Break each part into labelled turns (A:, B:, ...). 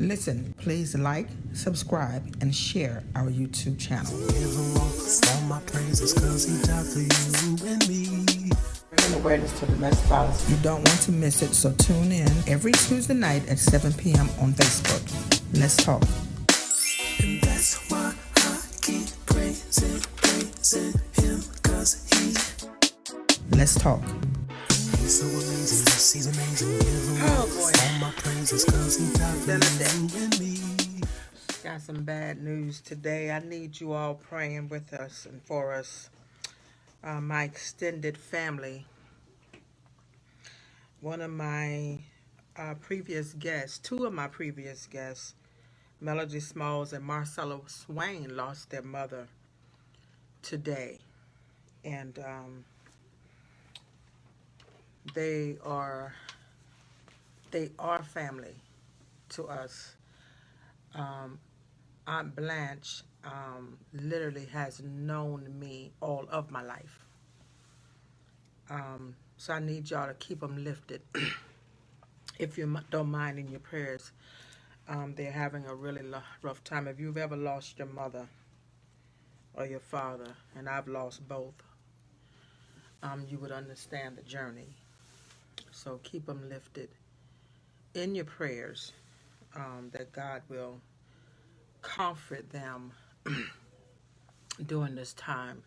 A: Listen, please like, subscribe, and share our YouTube channel.
B: Give him all my praises, cause he died for you and me.
A: Bringing awareness to domestic violence. You don't want to miss it, so tune in every Tuesday night at 7 p.m. on Facebook. Let's talk.
B: And that's why I keep praising him, cause
A: Let's talk.
B: he's so amazing, yes, he's amazing. Give him all my praises, cause he died for you and me.
A: Got some bad news today. I need you all praying with us and for us. My extended family. One of my previous guests, two of my previous guests, Melody Smalls and Marcella Swain, lost their mother today. And they are family to us. Aunt Blanche literally has known me all of my life. So I need y'all to keep them lifted. If you don't mind in your prayers, they're having a really rough time. If you've ever lost your mother or your father, and I've lost both, you would understand the journey. So keep them lifted in your prayers, that God will comfort them during this time.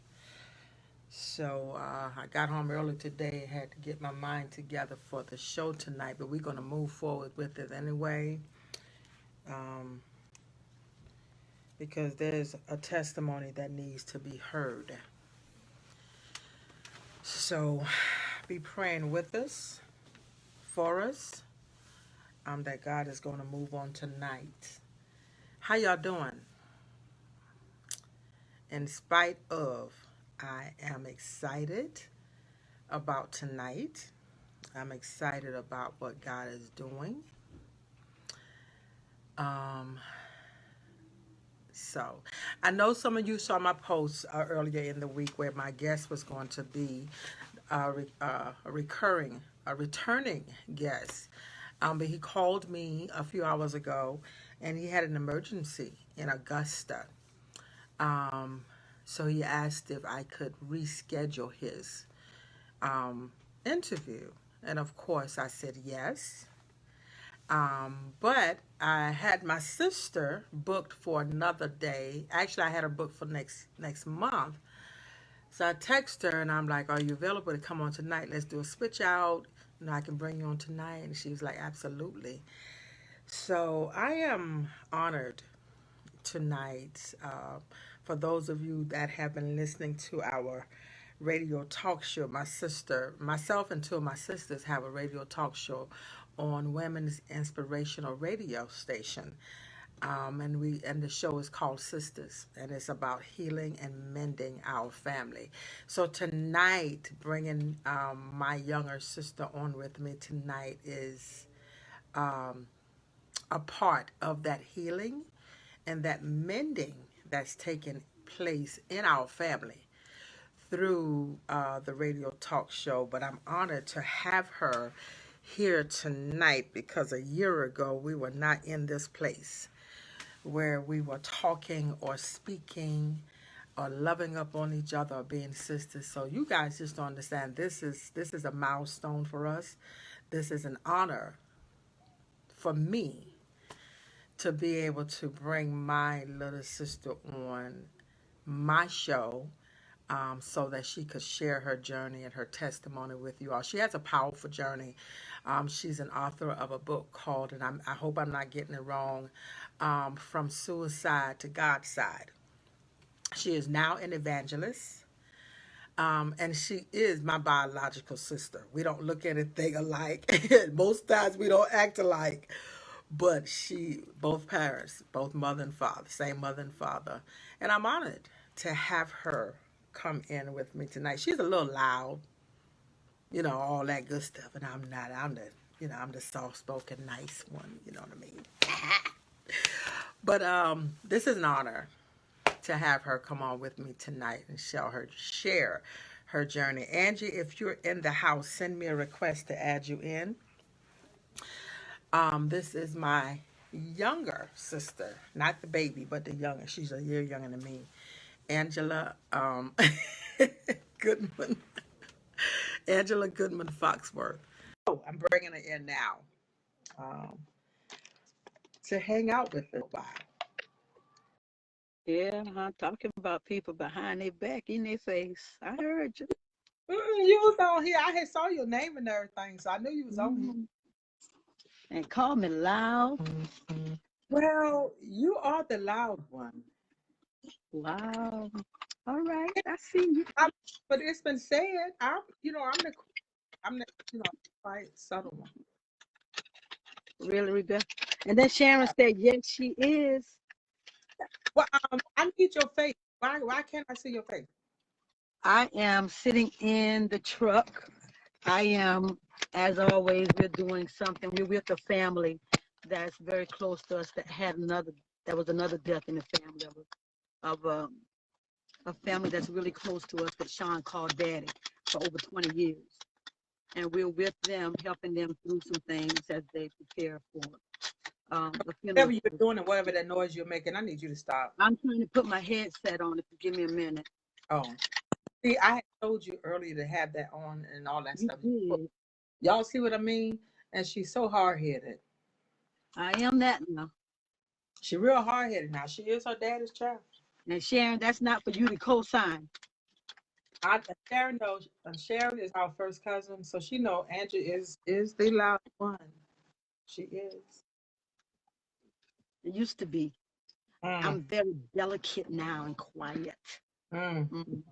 A: So I got home early today, had to get my mind together for the show tonight, but we're going to move forward with it anyway, because there's a testimony that needs to be heard. So be praying with us, for us, that God is going to move on tonight. How y'all doing? In spite of, I am excited about tonight. I'm excited about what God is doing. So, I know some of you saw my post earlier in the week where my guest was going to be a returning guest. But he called me a few hours ago, and he had an emergency in Augusta. So he asked if I could reschedule his interview. And of course, I said yes. But I had my sister booked for another day. Actually, I had her booked for next month. So I text her, and I'm like, are you available to come on tonight? Let's do a switch out. You know, I can bring you on tonight. And she was like, absolutely. So I am honored tonight. For those of you that have been listening to our radio talk show, myself and two of my sisters have a radio talk show on Women's Inspirational Radio Station. And the show is called Sisters, and it's about healing and mending our family. So tonight, bringing my younger sister on with me tonight is a part of that healing and that mending that's taken place in our family through the radio talk show. But I'm honored to have her here tonight because a year ago we were not in this place where we were talking or speaking or loving up on each other or being sisters. So you guys just don't understand, this is a milestone for us. This is an honor for me to be able to bring my little sister on my show, so that she could share her journey and her testimony with you all. She has a powerful journey. She's an author of a book called, and I hope I'm not getting it wrong, From Suicide to God's Side. She is now an evangelist, and she is my biological sister. We don't look anything alike. Most times we don't act alike. But both parents, both mother and father, same mother and father. And I'm honored to have her come in with me tonight. She's a little loud, all that good stuff. And I'm not. I'm the soft-spoken, nice one. You know what I mean? But this is an honor to have her come on with me tonight and share her journey. Angie, if you're in the house, send me a request to add you in. This is my younger sister, not the baby, but the younger. She's a year younger than me. Angela Goodman. Angela Goodman-Foxworth. Oh, I'm bringing her in now um, to hang out with her a while.
C: Yeah, I'm talking about people behind their back, in their face. I heard you.
A: You was on here. I had saw your name and everything, so I knew you was on here.
C: Mm. And call me loud.
A: Well, you are the loud one.
C: Wow. All right, I see you.
A: But it's been said. I'm the, quite subtle one.
C: Really, Rebecca. And then Sharon said, yes, she is.
A: Well, I need your face. Why can't I see your face?
C: I am sitting in the truck. I am, as always, we're doing something. We're with a family that's very close to us that was another death in the family of a family that's really close to us that Sean called Daddy for over 20 years. And we're with them, helping them through some things as they prepare for the funeral.
A: Whatever you're doing and whatever that noise you're making, I need you to stop.
C: I'm trying to put my headset on if you give me a minute.
A: Oh, see, I had told you earlier to have that on and all that
C: You
A: stuff.
C: did.
A: Y'all see what I mean? And she's so hard headed.
C: I am that now.
A: She real hard headed now. She is her daddy's child.
C: And Sharon, that's not for you to co-sign.
A: Sharon knows. Sharon is our first cousin, so she know Andrew is the loud one. She is.
C: It used to be.
A: Mm,
C: I'm very delicate now and quiet.
A: mm.
C: Mm.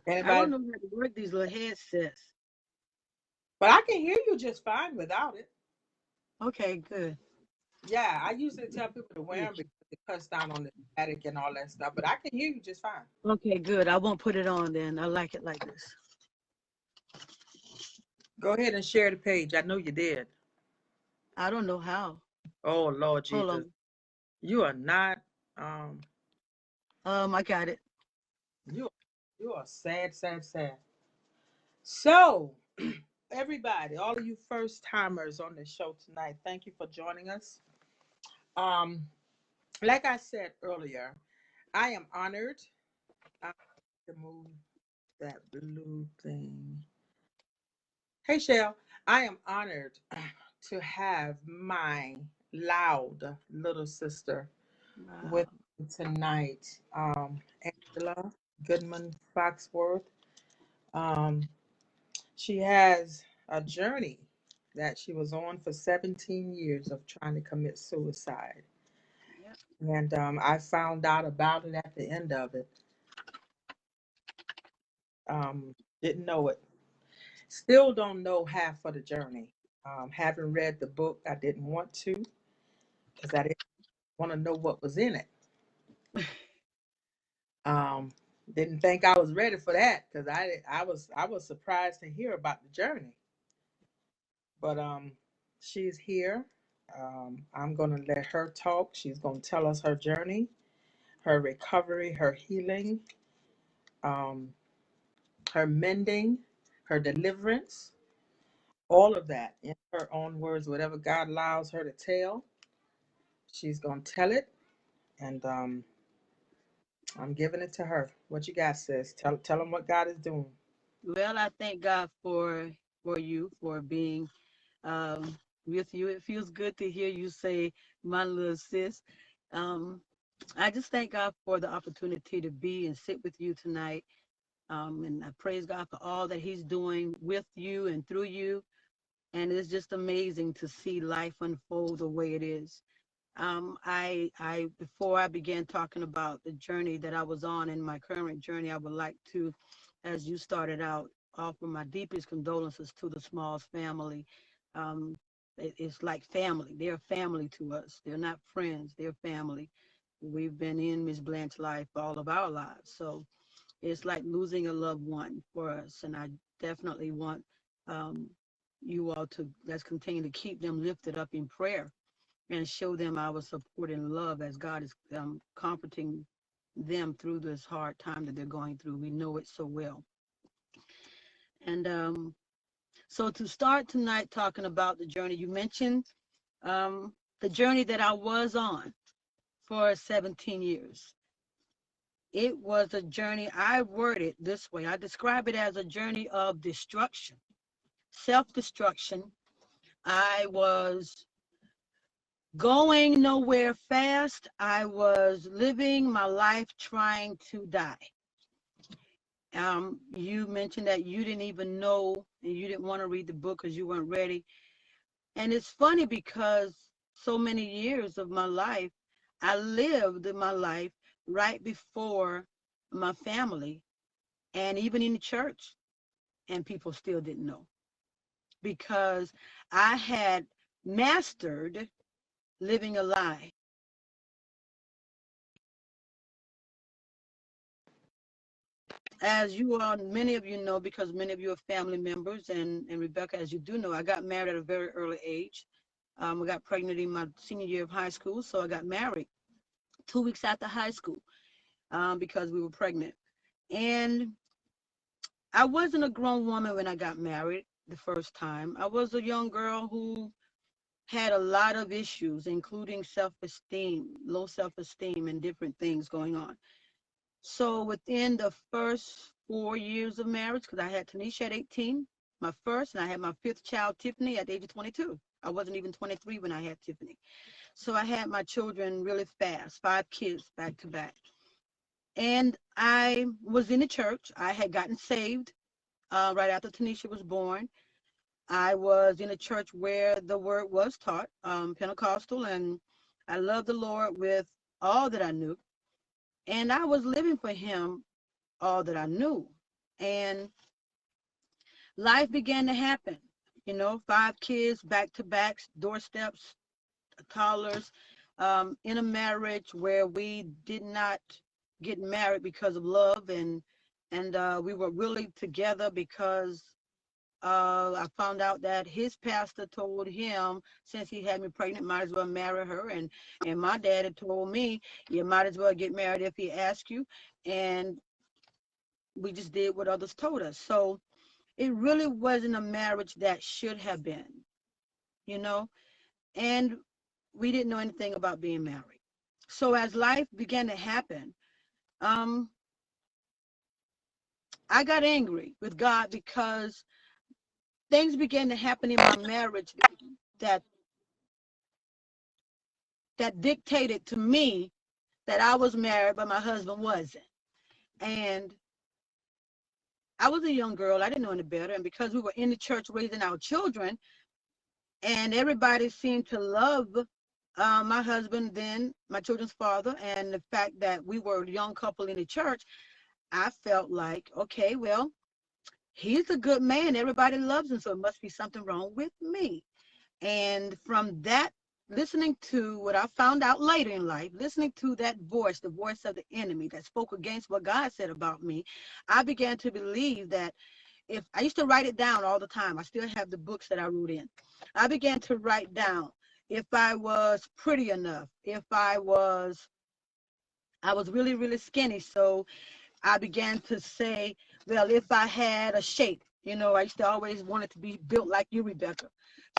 C: I
A: Anybody?
C: don't know how to work these little headsets.
A: But I can hear you just fine without it.
C: Okay, good.
A: Yeah, I usually tell people to wear them because it cuts down on the static and all that stuff. But I can hear you just fine.
C: Okay, good. I won't put it on then. I like it like this.
A: Go ahead and share the page. I know you did.
C: I don't know how.
A: Oh Lord
C: Hold
A: Jesus,
C: on.
A: you are not. Um,
C: I got it.
A: you you are sad, sad, sad. So, everybody, all of you first timers on the show tonight, thank you for joining us. Um, like I said earlier, I am honored. I have to move that blue thing. Hey, Shell, I am honored to have my loud little sister with
C: Wow.
A: me tonight, Angela Goodman Foxworth. Um, she has a journey that she was on for 17 years of trying to commit suicide.
C: Yep.
A: And I found out about it at the end of it. Didn't know it. Still don't know half of the journey. Haven't read the book. I didn't want to because I didn't want to know what was in it. Um, didn't think I was ready for that because I was surprised to hear about the journey. But she's here. I'm gonna let her talk. She's gonna tell us her journey, her recovery, her healing, um, her mending, her deliverance, all of that in her own words. Whatever God allows her to tell, she's gonna tell it, and I'm giving it to her. What you got, sis? Tell them what God is doing.
C: Well, I thank God for you for being um, with you. It feels good to hear you say, "My little sis." Um, I just thank God for the opportunity to be and sit with you tonight. And I praise God for all that He's doing with you and through you. And it's just amazing to see life unfold the way it is. Before I began talking about the journey that I was on and my current journey, I would like to, as you started out, offer my deepest condolences to the Smalls family. Um, it's like family. They're family to us. They're not friends. They're family. We've been in Miss Blanche's life all of our lives. So it's like losing a loved one for us. And I definitely want um, you all to, let's continue to keep them lifted up in prayer and show them our support and love as God is comforting them through this hard time that they're going through. We know it so well. And so to start tonight talking about the journey, you mentioned the journey that I was on for 17 years. It was a journey, I word it this way. I describe it as a journey of destruction, self-destruction. I was going nowhere fast. I was living my life trying to die. You mentioned that you didn't even know and you didn't want to read the book because you weren't ready. And it's funny because so many years of my life, I lived my life right before my family and even in the church, and people still didn't know because I had mastered living a lie. As you all, many of you know, because many of you are family members, and Rebecca, as you do know, I got married at a very early age. I got pregnant in my senior year of high school, so I got married 2 weeks after high school because we were pregnant. And I wasn't a grown woman when I got married the first time. I was a young girl who had a lot of issues, including self-esteem, low self-esteem, and different things going on. So within the first 4 years of marriage, because I had Tanisha at 18, my first, and I had my fifth child, Tiffany, at the age of 22. I wasn't even 23 when I had Tiffany. So I had my children really fast, 5 kids back to back. And I was in the church. I had gotten saved right after Tanisha was born. I was in a church where the word was taught, Pentecostal, and I loved the Lord with all that I knew. And I was living for him all that I knew. And life began to happen. 5 kids, back to backs, doorsteps, toddlers, in a marriage where we did not get married because of love, and we were really together because I found out that his pastor told him, since he had me pregnant, might as well marry her. And my dad had told me, you might as well get married if he asks you. And we just did what others told us. So it really wasn't a marriage that should have been, you know, and we didn't know anything about being married. So as life began to happen, um, I got angry with God because things began to happen in my marriage that that dictated to me that I was married, but my husband wasn't. And I was a young girl. I didn't know any better. And because we were in the church raising our children, and everybody seemed to love my husband then, my children's father, and the fact that we were a young couple in the church, I felt like, okay, well, he's a good man. Everybody loves him, so it must be something wrong with me. And from that, listening to what I found out later in life, listening to that voice, the voice of the enemy that spoke against what God said about me, I began to believe that if I used to write it down all the time, I still have the books that I wrote in. I began to write down if I was pretty enough, if I was really, really skinny. So I began to say, well, if I had a shape, I used to always wanted to be built like you, Rebecca.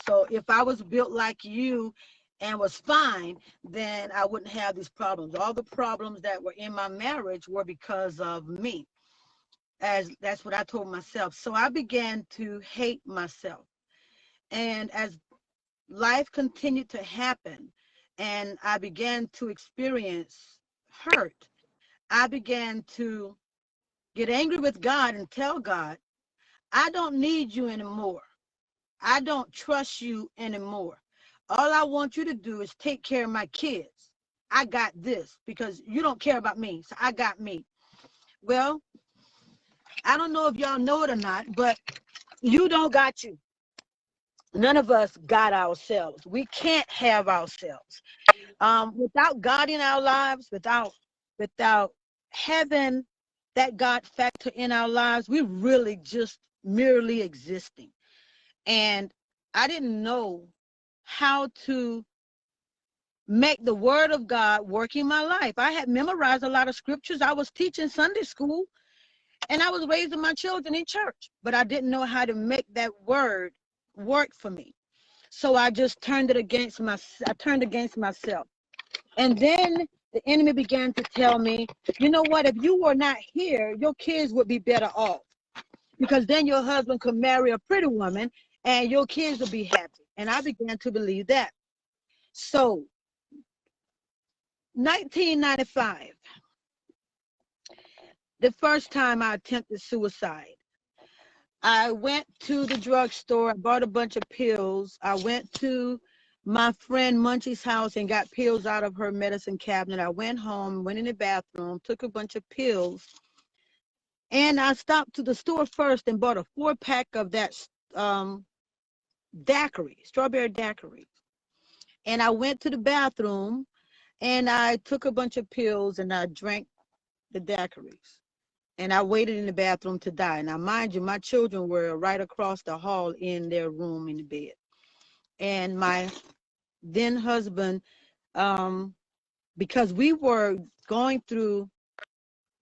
C: So if I was built like you and was fine, then I wouldn't have these problems. All the problems that were in my marriage were because of me. As that's what I told myself. So I began to hate myself. And as life continued to happen and I began to experience hurt, I began to get angry with God and tell God, I don't need you anymore. I don't trust you anymore. All I want you to do is take care of my kids. I got this because you don't care about me. So I got me. Well, I don't know if y'all know it or not, but you don't got you. None of us got ourselves. We can't have ourselves. Without God in our lives, without having that God factor in our lives, we really just merely existing. And I didn't know how to make the word of God work in my life. I had memorized a lot of scriptures. I was teaching Sunday school and I was raising my children in church, but I didn't know how to make that word work for me. So I just turned against myself. And then the enemy began to tell me, you know what, if you were not here, your kids would be better off. Because then your husband could marry a pretty woman and your kids would be happy. And I began to believe that. So 1995, the first time I attempted suicide, I went to the drugstore, I bought a bunch of pills. I went to my friend Munchie's house and got pills out of her medicine cabinet. I went home, went in the bathroom, took a bunch of pills, and I stopped to the store first and bought a 4-pack of that daiquiri, strawberry daiquiri. And I went to the bathroom and I took a bunch of pills and I drank the daiquiris. And I waited in the bathroom to die. Now, mind you, my children were right across the hall in their room in the bed. And my then husband, because we were going through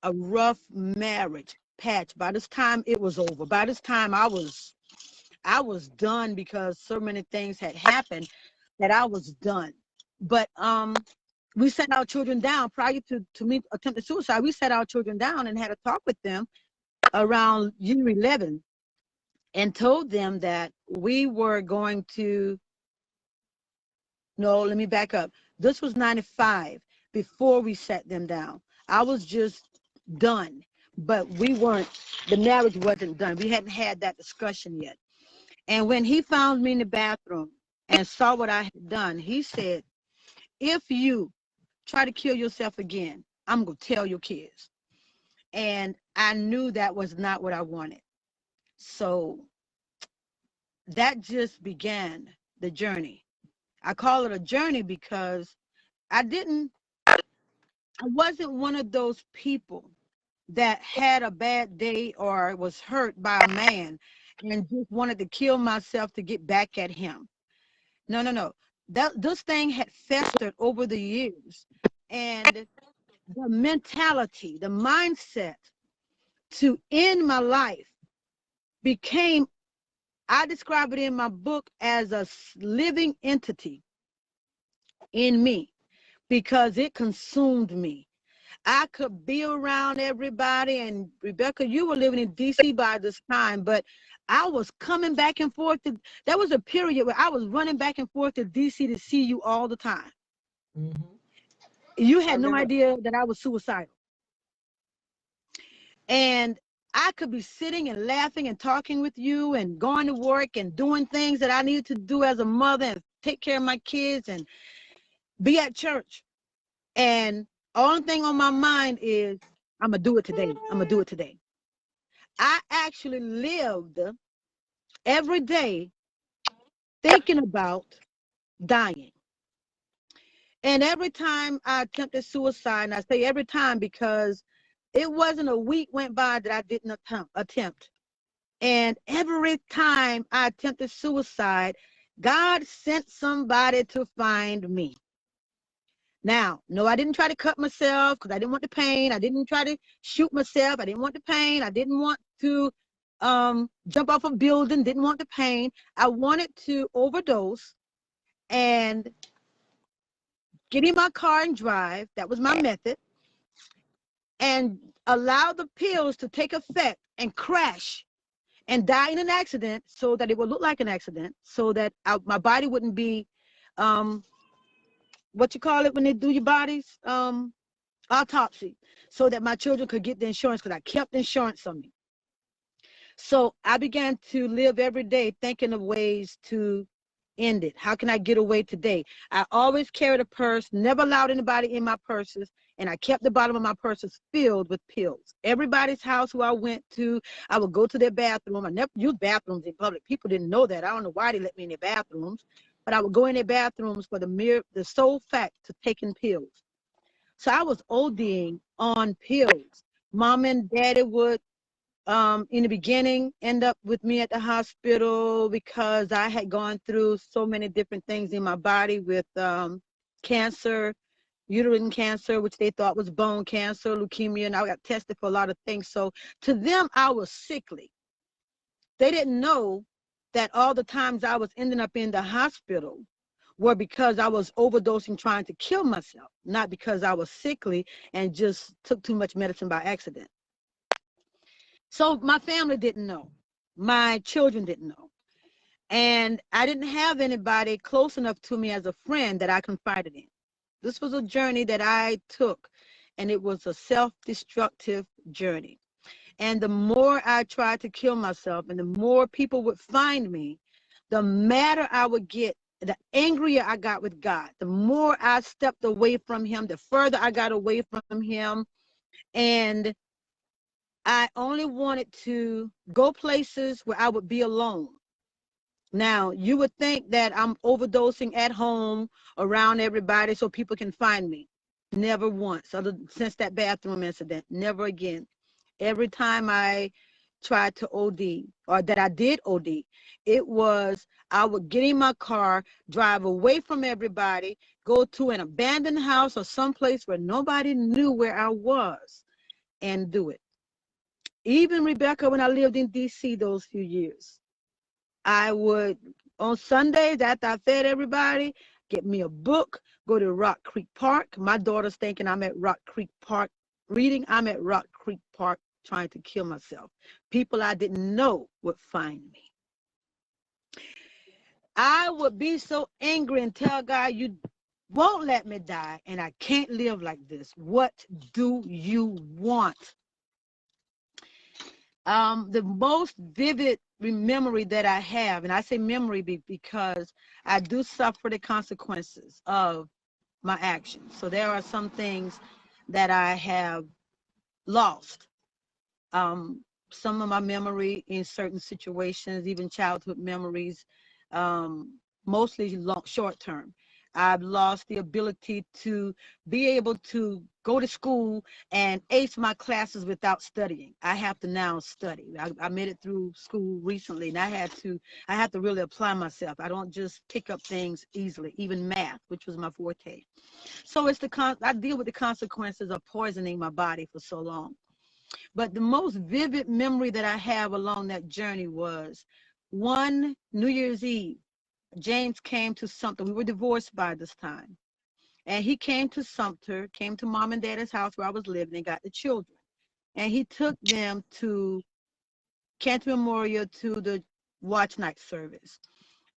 C: a rough marriage patch. By this time, it was over. By this time, I was done because so many things had happened that I was done. But we set our children down prior to me attempting suicide. We set our children down and had a talk with them around year 11 and told them that we were going to, no, let me back up. This was 95 before we set them down. I was just done, but we weren't, the marriage wasn't done. We hadn't had that discussion yet. And when he found me in the bathroom and saw what I had done, he said, if you try to kill yourself again, I'm going to tell your kids. And I knew that was not what I wanted. So that just began the journey. I call it a journey because I wasn't one of those people that had a bad day or was hurt by a man and just wanted to kill myself to get back at him. No. This thing had festered over the years. And the mentality, the mindset to end my life became, I describe it in my book as a living entity in me because it consumed me. I could be around everybody, and Rebecca, you were living in DC by this time, but I was coming back and forth. There was a period where I was running back and forth to DC to see you all the time.
A: Mm-hmm.
C: You had no idea that I was suicidal. And I could be sitting and laughing and talking with you and going to work and doing things that I needed to do as a mother and take care of my kids and be at church. And only thing on my mind is, I'm going to do it today. I'm going to do it today. I actually lived every day thinking about dying. And every time I attempted suicide, and I say every time because it wasn't a week went by that I didn't attempt. And every time I attempted suicide, God sent somebody to find me. Now, no, I didn't try to cut myself because I didn't want the pain. I didn't try to shoot myself. I didn't want the pain. I didn't want to jump off a building. Didn't want the pain. I wanted to overdose and get in my car and drive. That was my method. And allow the pills to take effect and crash and die in an accident so that it would look like an accident, so that my body wouldn't be, what you call it when they do your bodies, autopsy, so that my children could get the insurance because I kept insurance on me. So I began to live every day thinking of ways to end it. How can I get away today? I always carried a purse, never allowed anybody in my purses, and I kept the bottom of my purses filled with pills. Everybody's house who I went to, I would go to their bathroom. I never used bathrooms in public. People didn't know that. I don't know why they let me in their bathrooms, but I would go in their bathrooms for the sole fact of taking pills. So I was ODing on pills. Mom and daddy would, in the beginning, end up with me at the hospital because I had gone through so many different things in my body with cancer, uterine cancer, which they thought was bone cancer, leukemia, and I got tested for a lot of things. So to them, I was sickly. They didn't know that all the times I was ending up in the hospital were because I was overdosing trying to kill myself, not because I was sickly and just took too much medicine by accident. So my family didn't know. My children didn't know. And I didn't have anybody close enough to me as a friend that I confided in. This was a journey that I took, and it was a self-destructive journey. And the more I tried to kill myself and the more people would find me, the madder I would get, the angrier I got with God. The more I stepped away from him, the further I got away from him. And I only wanted to go places where I would be alone. Now, you would think that I'm overdosing at home around everybody so people can find me. Never once, since that bathroom incident, never again. Every time I tried to OD, or that I did OD, it was I would get in my car, drive away from everybody, go to an abandoned house or someplace where nobody knew where I was, and do it. Even Rebecca, when I lived in D.C. those few years, I would, on Sundays after I fed everybody, get me a book, go to Rock Creek Park. My daughter's thinking I'm at Rock Creek Park reading. I'm at Rock Creek Park trying to kill myself. People I didn't know would find me. I would be so angry and tell God, you won't let me die, and I can't live like this. What do you want? The most vivid memory that I have, and I say memory because I do suffer the consequences of my actions. So there are some things that I have lost. Some of my memory in certain situations, even childhood memories, mostly short term. I've lost the ability to be able to go to school and ace my classes without studying. I have to now study. I made it through school recently, and I have to really apply myself. I don't just pick up things easily, even math, which was my forte. So I deal with the consequences of poisoning my body for so long. But the most vivid memory that I have along that journey was one New Year's Eve. James came to Sumter. We were divorced by this time. And he came to Sumter, came to mom and dad's house where I was living, and got the children. And he took them to Canton Memorial to the watch night service.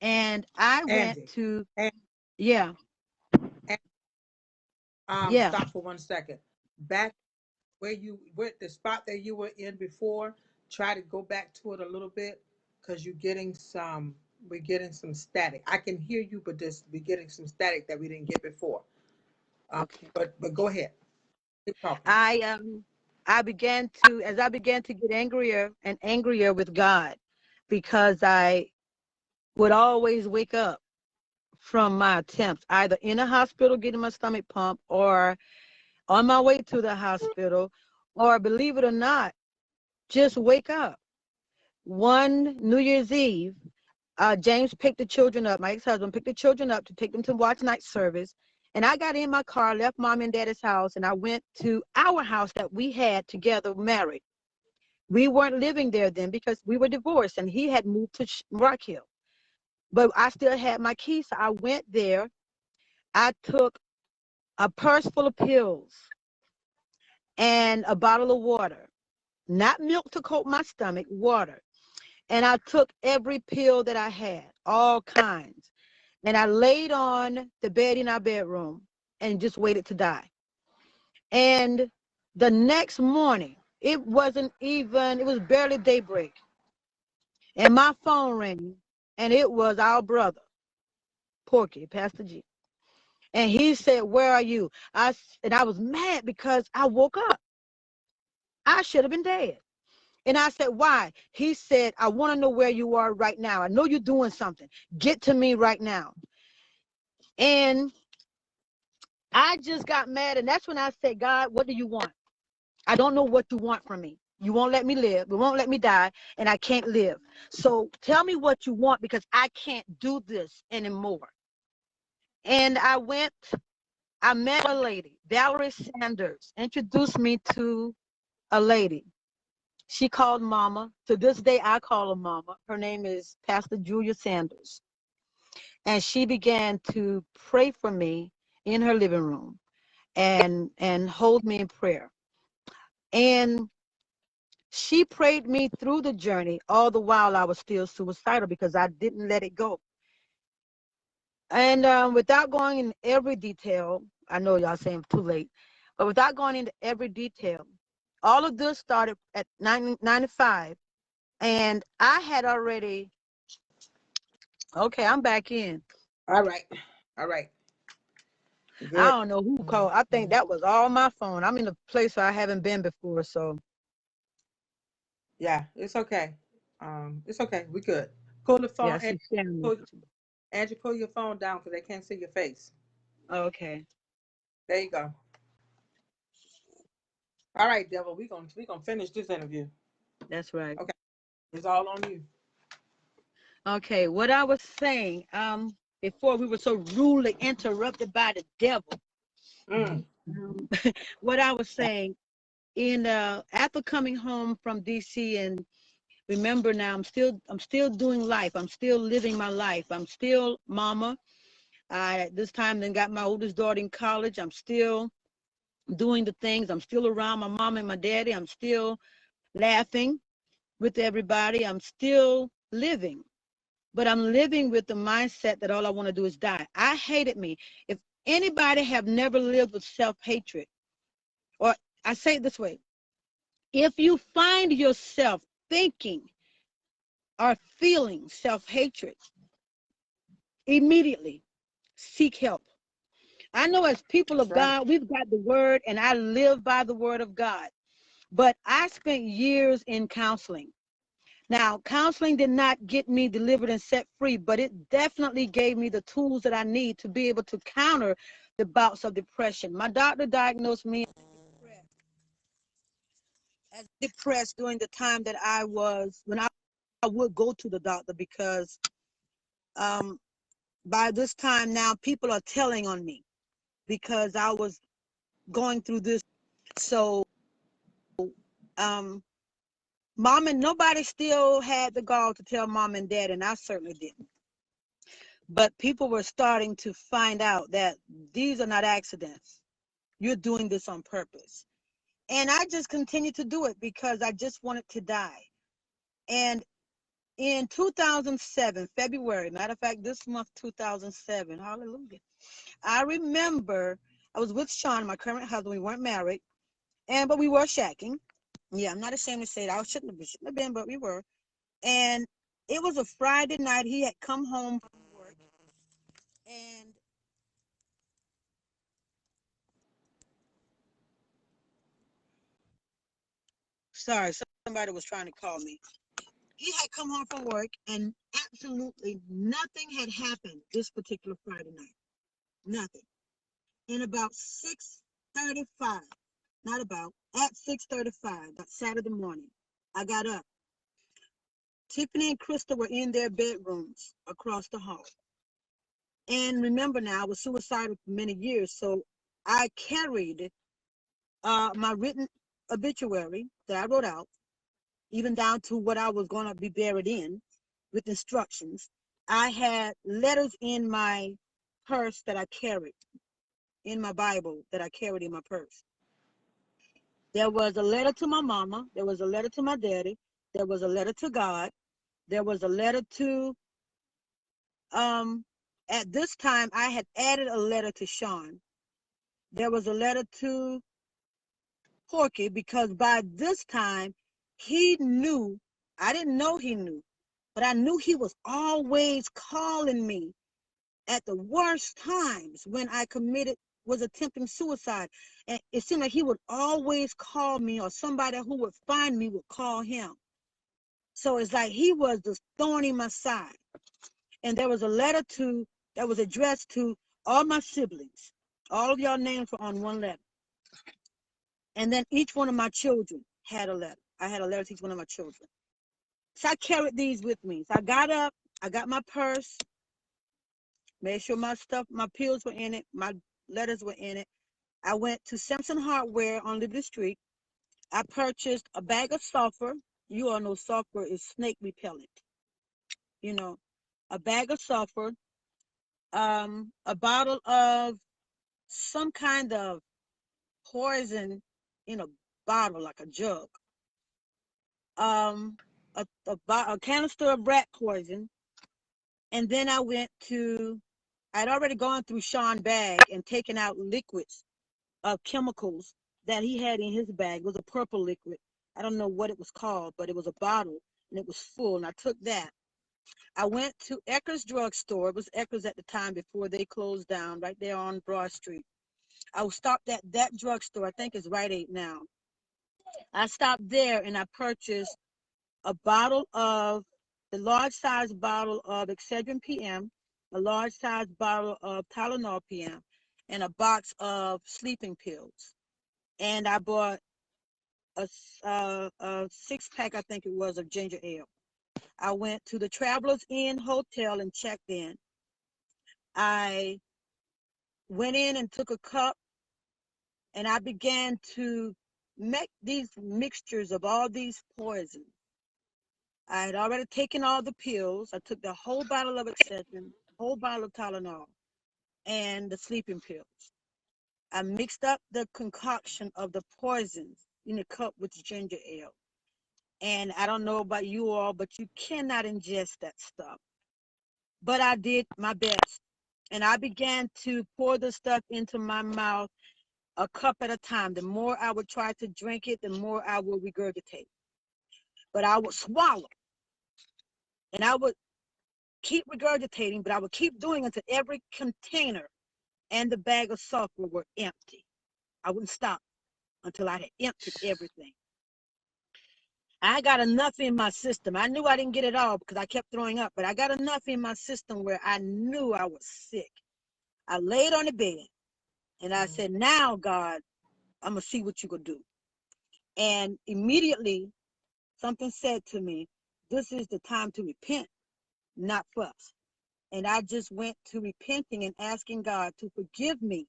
C: And I went to, yeah. Yeah.
A: Stop for 1 second. Back where the spot that you were in before, try to go back to it a little bit, because we're getting some static. I can hear you, but we're getting some static that we didn't get before.
C: Okay.
A: But go ahead. Keep talking.
C: I began to get angrier and angrier with God, because I would always wake up from my attempts, either in a hospital getting my stomach pumped, or on my way to the hospital, or, believe it or not, just wake up. One New Year's Eve, James picked the children up. My ex-husband picked the children up to take them to watch night service. And I got in my car, left mom and daddy's house, and I went to our house that we had together, married. We weren't living there then because we were divorced, and he had moved to Rock Hill. But I still had my keys, so I went there. I took a purse full of pills and a bottle of water. Not milk to coat my stomach, water. And I took every pill that I had, all kinds. And I laid on the bed in our bedroom and just waited to die. And the next morning, it was barely daybreak. And my phone rang, and it was our brother, Porky, Pastor G. And he said, "Where are you?" And I was mad because I woke up. I should have been dead. And I said, "Why?" He said, "I want to know where you are right now. I know you're doing something. Get to me right now." And I just got mad. And that's when I said, "God, what do you want? I don't know what you want from me. You won't let me live. You won't let me die. And I can't live. So tell me what you want, because I can't do this anymore." And I met a lady, Valerie Sanders, introduced me to a lady. She called Mama. To this day, I call her Mama. Her name is Pastor Julia Sanders. And she began to pray for me in her living room and hold me in prayer. And she prayed me through the journey, all the while I was still suicidal because I didn't let it go. And without going in every detail, I know y'all saying too late, but without going into every detail, all of this started at 1995. And I had already, okay, I'm back in.
A: All right. All right.
C: I
A: Good.
C: don't know who called. I think that was all my phone. I'm in a place where I haven't been before, so.
A: Yeah, it's okay. It's okay. We good. Pull the phone,
C: Yeah,
A: and
C: she's sharing.
A: pull, Angie, pull your phone down because they can't see your face.
C: Okay,
A: There you go. All right, Devil. We gonna finish this interview.
C: that's right.
A: Okay, it's all on you.
C: Okay, what I was saying, before we were so rudely interrupted by the devil,
A: Mm.
C: um, what I was saying in after coming home from DC, and remember now I'm still doing life. I'm still living my life. I'm still mama. I at this time then got my oldest daughter in college. I'm still doing the things. I'm still around my mom and my daddy. I'm still laughing with everybody. I'm still living. But I'm living with the mindset that all I want to do is die. I hated me. If anybody have never lived with self-hatred, or I say it this way, if you find yourself thinking or feeling self-hatred, immediately seek help. I know as people
A: That's
C: of
A: right.
C: God, we've got the word, and I live by the word of God. But I spent years in counseling. Now, counseling did not get me delivered and set free, but it definitely gave me the tools that I need to be able to counter the bouts of depression. My doctor diagnosed me as depressed during the time that when I would go to the doctor, because um, by this time now, people are telling on me because I was going through this. So, um, mom and nobody still had the gall to tell mom and dad, and I certainly didn't. But people were starting to find out that these are not accidents. You're doing this on purpose. And I just continued to do it because I just wanted to die. And in 2007, February, matter of fact, this month, 2007, hallelujah, I remember I was with Sean, my current husband. We weren't married, but we were shacking. Yeah, I'm not ashamed to say that. I shouldn't have been, but we were. And it was a Friday night. He had come home from work, and sorry, somebody was trying to call me. He had come home from work, and absolutely nothing had happened this particular Friday night. Nothing. And about 6:35, not about, at 6:35, that Saturday morning, I got up. Tiffany and Krista were in their bedrooms across the hall. And remember now, I was suicidal for many years, so I carried my written obituary that I wrote out, even down to what I was going to be buried in, with instructions. I had letters in my purse that I carried, in my Bible that I carried in my purse. There was a letter to my mama. There was a letter to my daddy. There was a letter to God. There was a letter to, um, at this time, I had added a letter to Sean. There was a letter to Porky, because by this time, he knew, I didn't know he knew, but I knew he was always calling me at the worst times when I was attempting suicide. And it seemed like he would always call me, or somebody who would find me would call him. So it's like he was the thorn in my side. And there was a letter that was addressed to all my siblings. All of y'all names were on one letter. And then each one of my children had a letter. I had a letter to each one of my children. So I carried these with me. So I got up, I got my purse, made sure my stuff, my pills were in it, my letters were in it. I went to Simpson Hardware on Liberty Street. I purchased a bag of sulfur. You all know sulfur is snake repellent. You know, a bag of sulfur, a bottle of some kind of poison in a bottle, like a jug, um, a canister of rat poison, and then I'd already gone through Sean's bag and taken out liquids of chemicals that he had in his bag. It was a purple liquid. I don't know what it was called, but it was a bottle and it was full, and I took that. I went to Eckers drugstore. It was Eckers at the time before they closed down, right there on Broad Street. I was stopped at that drugstore. I think it's Rite Aid now. I stopped there and I purchased a bottle of the large size bottle of Excedrin PM, a large size bottle of Tylenol PM, and a box of sleeping pills. And I bought a 6-pack, I think it was, of ginger ale. I went to the Travelers Inn Hotel and checked in. I went in and took a cup, and I began to make these mixtures of all these poisons. I had already taken all the pills. I took the whole bottle of Excedrin, whole bottle of Tylenol, and the sleeping pills. I mixed up the concoction of the poisons in a cup with ginger ale. And I don't know about you all, but you cannot ingest that stuff. But I did my best. And I began to pour the stuff into my mouth a cup at a time. The more I would try to drink it, the more I would regurgitate. But I would swallow. And I would keep regurgitating, but I would keep doing it until every container and the bag of sulfur were empty. I wouldn't stop until I had emptied everything. I got enough in my system. I knew I didn't get it all because I kept throwing up, but I got enough in my system where I knew I was sick. I laid on the bed and I said, now, God, I'm going to see what you're going to do. And immediately something said to me, this is the time to repent, not fuss. And I just went to repenting and asking God to forgive me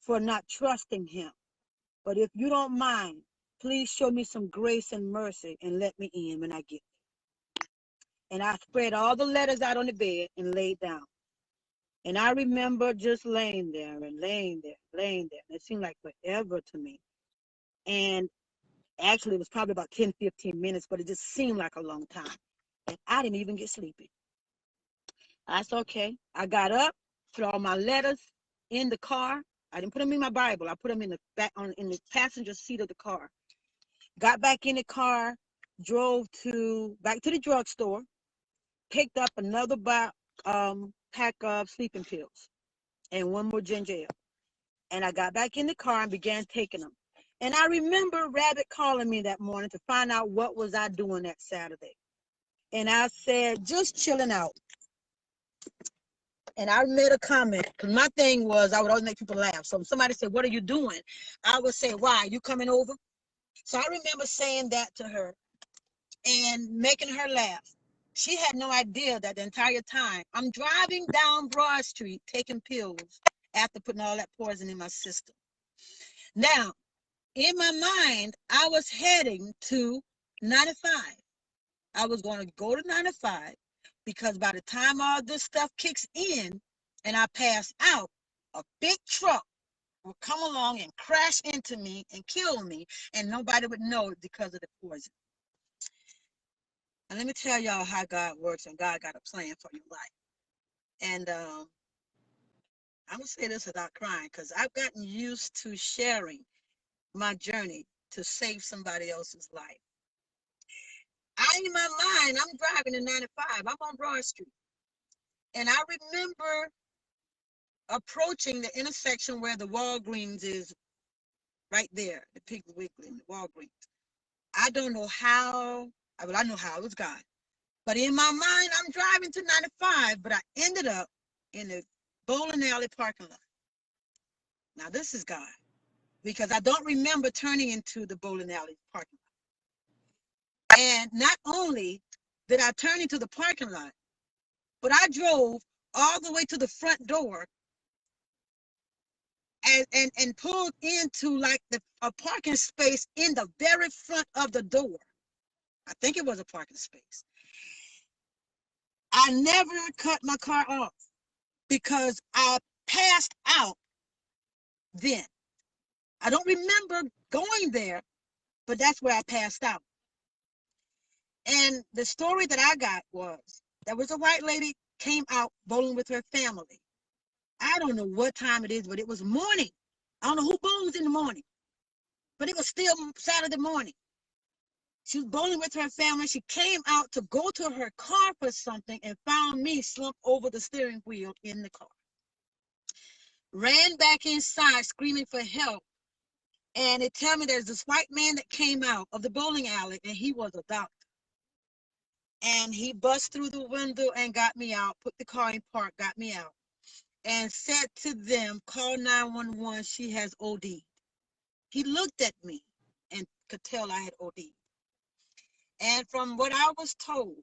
C: for not trusting him. But if you don't mind, please show me some grace and mercy and let me in when I get there. And I spread all the letters out on the bed and laid down. And I remember just laying there and laying there, laying there. And it seemed like forever to me. And actually, it was probably about 10, 15 minutes, but it just seemed like a long time. And I didn't even get sleepy. I said, okay. I got up, put all my letters in the car. I didn't put them in my Bible. I put them in the passenger seat of the car. Got back in the car, drove back to the drugstore, picked up another pack of sleeping pills and one more ginger ale. And I got back in the car and began taking them. And I remember Rabbit calling me that morning to find out what was I doing that Saturday. And I said, just chilling out. And I made a comment, because my thing was I would always make people laugh. So if somebody said, what are you doing? I would say, why? You coming over? So I remember saying that to her and making her laugh. She had no idea that the entire time I'm driving down Broad Street taking pills after putting all that poison in my system. Now, in my mind, I was heading to 95. I was going to go to 95 because by the time all this stuff kicks in and I pass out, a big truck will come along and crash into me and kill me, and nobody would know it because of the poison. And let me tell y'all how God works, and God got a plan for your life. And I'm going to say this without crying, because I've gotten used to sharing my journey to save somebody else's life. In my mind, I'm driving in 95. I'm on Broad Street. And I remember approaching the intersection where the Walgreens is right there, the Piggly Wiggly and the Walgreens. I don't know how, I know how, it was God. But in my mind, I'm driving to 95, but I ended up in the bowling alley parking lot. Now, this is God, because I don't remember turning into the bowling alley parking lot. And not only did I turn into the parking lot, but I drove all the way to the front door and pulled into like a parking space in the very front of the door. I think it was a parking space. I never cut my car off because I passed out then. I don't remember going there, but that's where I passed out. And the story that I got was there was a white lady came out bowling with her family. I don't know what time it is, but it was morning. I don't know who bowls in the morning, but it was still Saturday morning. She was bowling with her family. She came out to go to her car for something and found me slumped over the steering wheel in the car. Ran back inside screaming for help. And it tell me there's this white man that came out of the bowling alley, and he was a doctor. And he bust through the window and got me out, put the car in park, got me out, and said to them, call 911, she has OD'd. He looked at me and could tell I had OD'd. And from what I was told,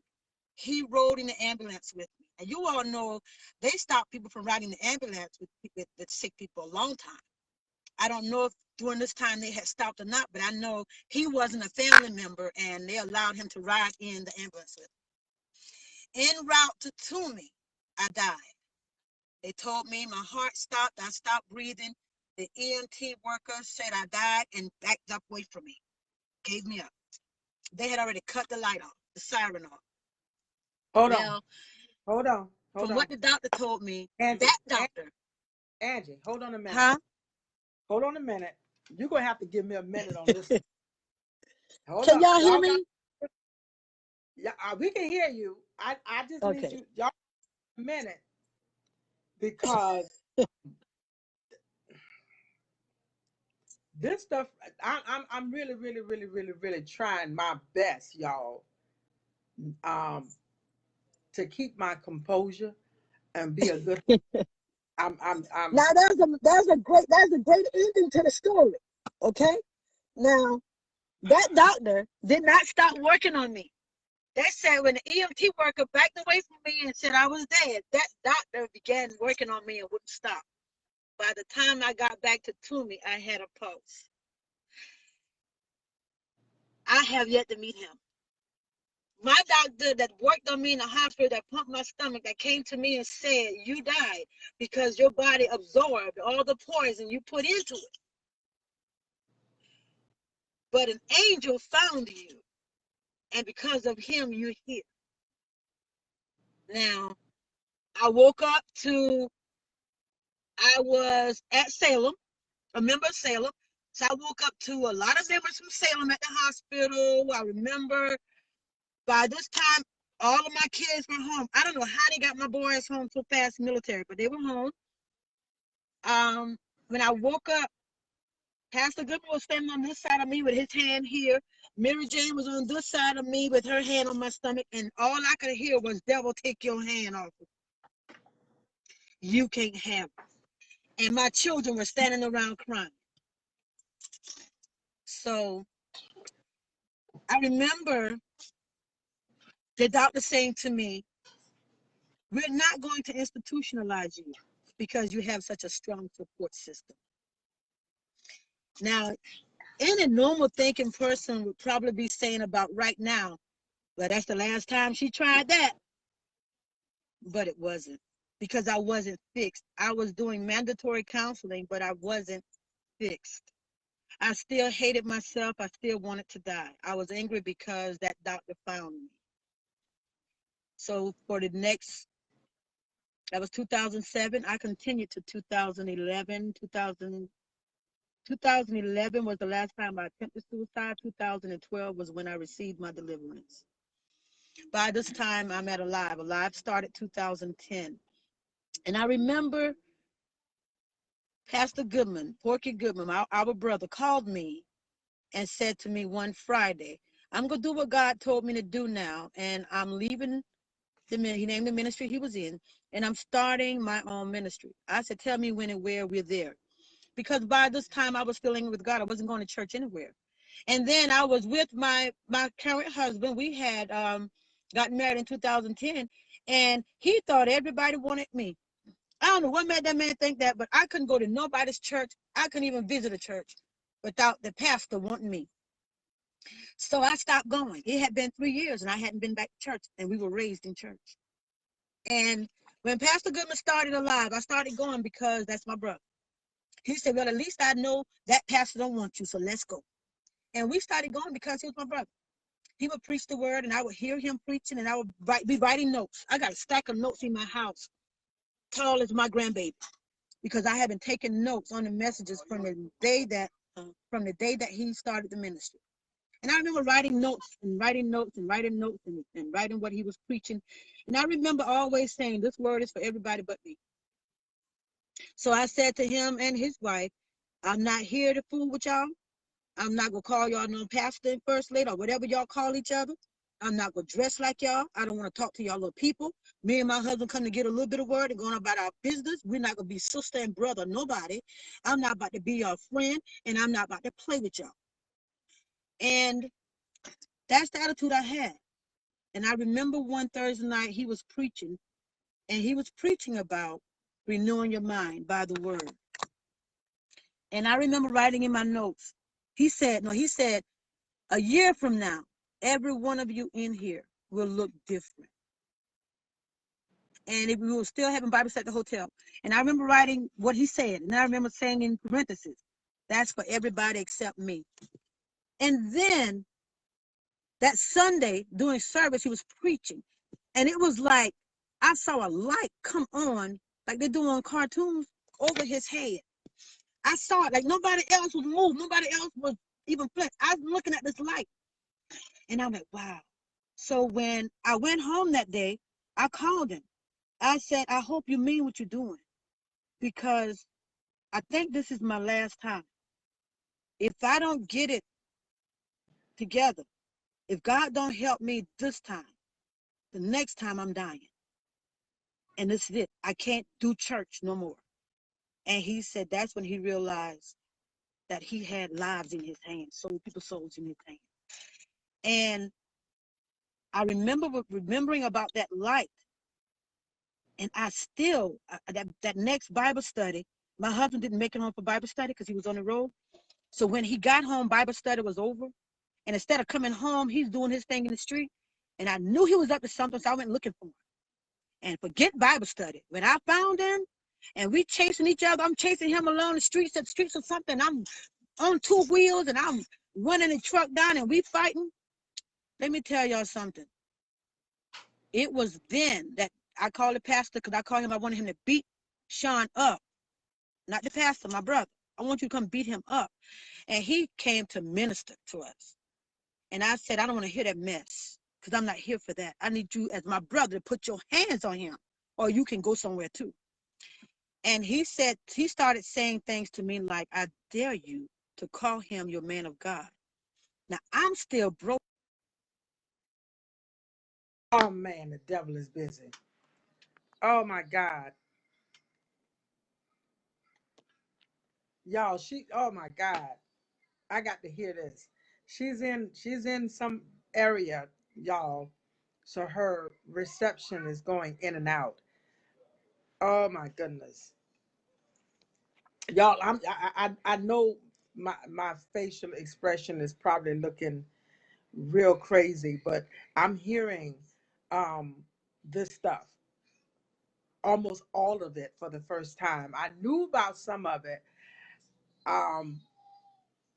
C: he rode in the ambulance with me. And you all know they stopped people from riding the ambulance with sick people a long time. I don't know if during this time they had stopped or not, but I know he wasn't a family member and they allowed him to ride in the ambulance with me. En route to Toomey, I died. They told me my heart stopped. I stopped breathing. The EMT worker said I died and backed up away from me, gave me up. They had already cut the light off, the siren off.
A: Hold on.
C: From what the doctor told me,
A: Angie,
C: that doctor.
A: Angie, hold on a minute.
C: Huh?
A: Hold on a minute. You're going to have to give me a minute on this.
C: Can y'all hear me?
A: Yeah, we can hear you. I just need you, y'all, a minute. Because this stuff, I'm really trying my best, y'all, to keep my composure and be a good. I'm
C: Now that's a great ending to the story. Okay. Now that doctor did not stop working on me. They said when the EMT worker backed away from me and said I was dead, that doctor began working on me and wouldn't stop. By the time I got back to Toomey, I had a pulse. I have yet to meet him. My doctor that worked on me in the hospital, that pumped my stomach, that came to me and said, you died because your body absorbed all the poison you put into it. But an angel found you, and because of him, you're here. Now, I woke up I was at Salem, a member of Salem. So I woke up to a lot of members from Salem at the hospital. I remember by this time, all of my kids were home. I don't know how they got my boys home so fast, military, but they were home. When I woke up, Pastor Goodman was standing on this side of me with his hand here. Mary Jane was on this side of me with her hand on my stomach, and all I could hear was, devil, take your hand off of me. You can't have it. And my children were standing around crying. So I remember the doctor saying to me, we're not going to institutionalize you because you have such a strong support system. Now, any normal thinking person would probably be saying about right now, well, that's the last time she tried that. But it wasn't, because I wasn't fixed. I was doing mandatory counseling, but I wasn't fixed. I still hated myself. I still wanted to die. I was angry because that doctor found me. So for the next, that was 2007. I continued to 2011. 2011 was the last time I attempted suicide. 2012 was when I received my deliverance. By this time, I'm at Alive. Alive started 2010. And I remember Pastor Goodman, Porky Goodman, our brother, called me and said to me one Friday, I'm going to do what God told me to do now, and I'm leaving he named the ministry he was in, and I'm starting my own ministry. I said, tell me when and where, we're there. Because by this time, I was still angry with God. I wasn't going to church anywhere. And then I was with my current husband. We had gotten married in 2010, and he thought everybody wanted me. I don't know what made that man think that, but I couldn't go to nobody's church. I couldn't even visit a church without the pastor wanting me. So I stopped going. It had been 3 years and I hadn't been back to church, and we were raised in church. And when Pastor Goodman started Alive, I started going because that's my brother. He said, well, at least I know that pastor don't want you, so let's go. And we started going because he was my brother. He would preach the word, and I would hear him preaching, and I would be writing notes. I got a stack of notes in my house, tall as my grandbaby, because I had been taking notes on the messages from the day that he started the ministry. And I remember writing notes and writing notes and writing notes and writing what he was preaching. And I remember always saying, this word is for everybody but me. So I said to him and his wife, I'm not here to fool with y'all. I'm not going to call y'all no pastor and first lady or whatever y'all call each other. I'm not going to dress like y'all. I don't want to talk to y'all little people. Me and my husband come to get a little bit of word and going about our business. We're not going to be sister and brother, nobody. I'm not about to be your friend, and I'm not about to play with y'all. And that's the attitude I had. And I remember one Thursday night he was preaching, and he was preaching about renewing your mind by the word. And I remember writing in my notes, he said, a year from now, every one of you in here will look different. And if we were still having Bible study at the hotel. And I remember writing what he said. And I remember saying in parentheses, that's for everybody except me. And then that Sunday during service, he was preaching. And it was like, I saw a light come on, like they do on cartoons, over his head. I saw it like nobody else was moved. Nobody else was even flexed. I was looking at this light. And I'm like, wow. So when I went home that day, I called him. I said, I hope you mean what you're doing, because I think this is my last time. If I don't get it together, if God don't help me this time, the next time I'm dying. And this is it. I can't do church no more. And he said that's when he realized that he had lives in his hands, so people's souls in his hands. And I remember remembering about that light. And I still, that next Bible study, my husband didn't make it home for Bible study because he was on the road. So when he got home, Bible study was over. And instead of coming home, he's doing his thing in the street. And I knew he was up to something, so I went looking for him. And forget Bible study. When I found him, and we chasing each other, I'm chasing him along the streets or something. I'm on 2 wheels, and I'm running the truck down, and we fighting. Let me tell y'all something. It was then that I called the pastor, because I called him. I wanted him to beat Sean up. Not the pastor, my brother. I want you to come beat him up. And he came to minister to us. And I said, I don't want to hear that mess, because I'm not here for that. I need you as my brother to put your hands on him, or you can go somewhere too. And he started saying things to me like, I dare you to call him your man of God. Now, I'm still broke.
A: Oh man, the devil is busy. Oh my God. Y'all, oh my God. I got to hear this. She's in some area, y'all. So her reception is going in and out. Oh my goodness. Y'all, I know my facial expression is probably looking real crazy, but I'm hearing um this stuff, almost all of it, for the first time. I knew about some of it, um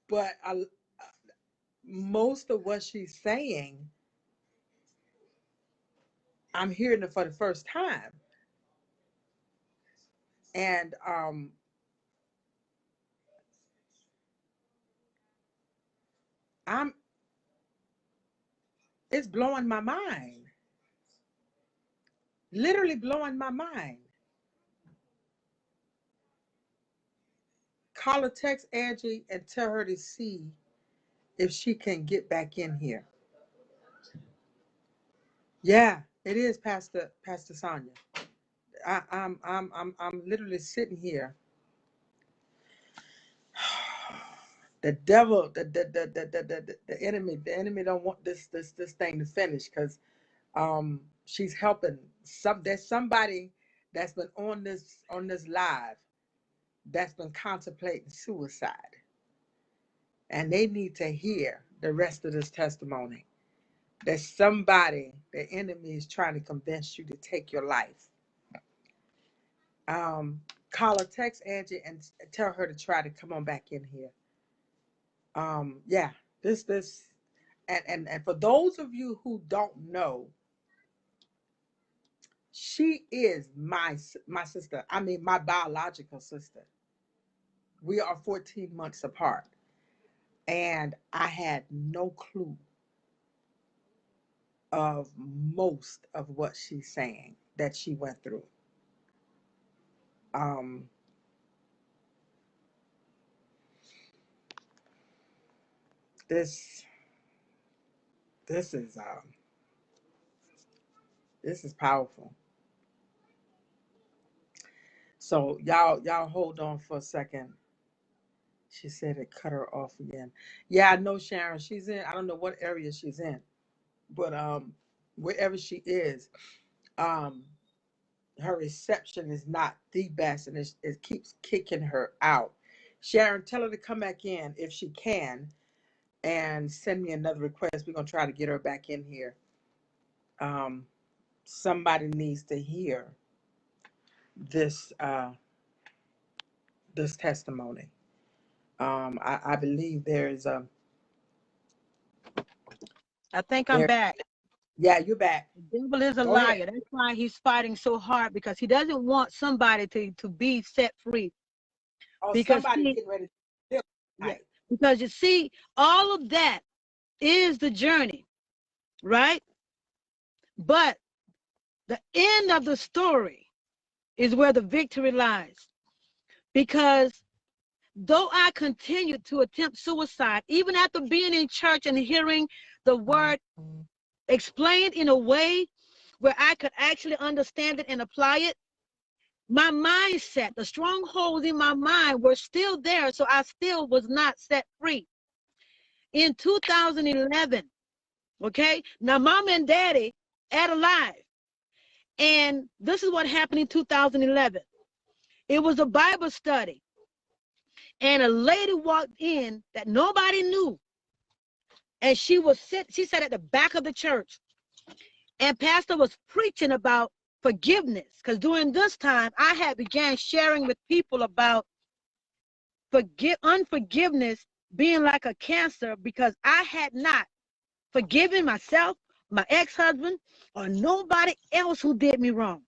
A: but most of what she's saying, I'm hearing it for the first time. And I'm it's blowing my mind. Literally blowing my mind. Call or text Angie and tell her to see if she can get back in here. Yeah, it is Pastor Sonia. I'm literally sitting here. The devil, the enemy don't want this thing to finish, because she's helping there's somebody that's been on this live that's been contemplating suicide, and they need to hear the rest of this testimony. That somebody, the enemy, is trying to convince you to take your life. Call or text Angie and tell her to try to come on back in here. Yeah, this and for those of you who don't know, she is my sister. I mean, my biological sister. We are 14 months apart, and I had no clue of most of what she's saying that she went through. Um, this this is this is powerful. So y'all hold on for a second. She said it cut her off again. Yeah, I know Sharon. She's in. I don't know what area she's in, but wherever she is, um, her reception is not the best, and it keeps kicking her out. Sharon, tell her to come back in if she can, and send me another request. We're gonna try to get her back in here. Um, Somebody needs to hear this this testimony. I believe there's
C: I think I'm
A: there.
C: back.
A: Yeah, you're back.
C: The devil is a
A: Go ahead.
C: liar. That's why he's fighting so hard, because he doesn't want somebody to be set free.
A: Oh,
C: Because
A: somebody
C: see,
A: getting ready to kill
C: yeah,
A: tonight.
C: because you see, all of that is the journey, right? But the end of the story is where the victory lies. Because though I continued to attempt suicide, even after being in church and hearing the word explained in a way where I could actually understand it and apply it, my mindset, the strongholds in my mind were still there, so I still was not set free. In 2011, okay, now mom and daddy are alive, and this is what happened in 2011. It was a Bible study, and a lady walked in that nobody knew, and she sat at the back of the church, and pastor was preaching about forgiveness, because during this time I had began sharing with people about unforgiveness being like a cancer, because I had not forgiven myself, my ex-husband, or nobody else who did me wrong.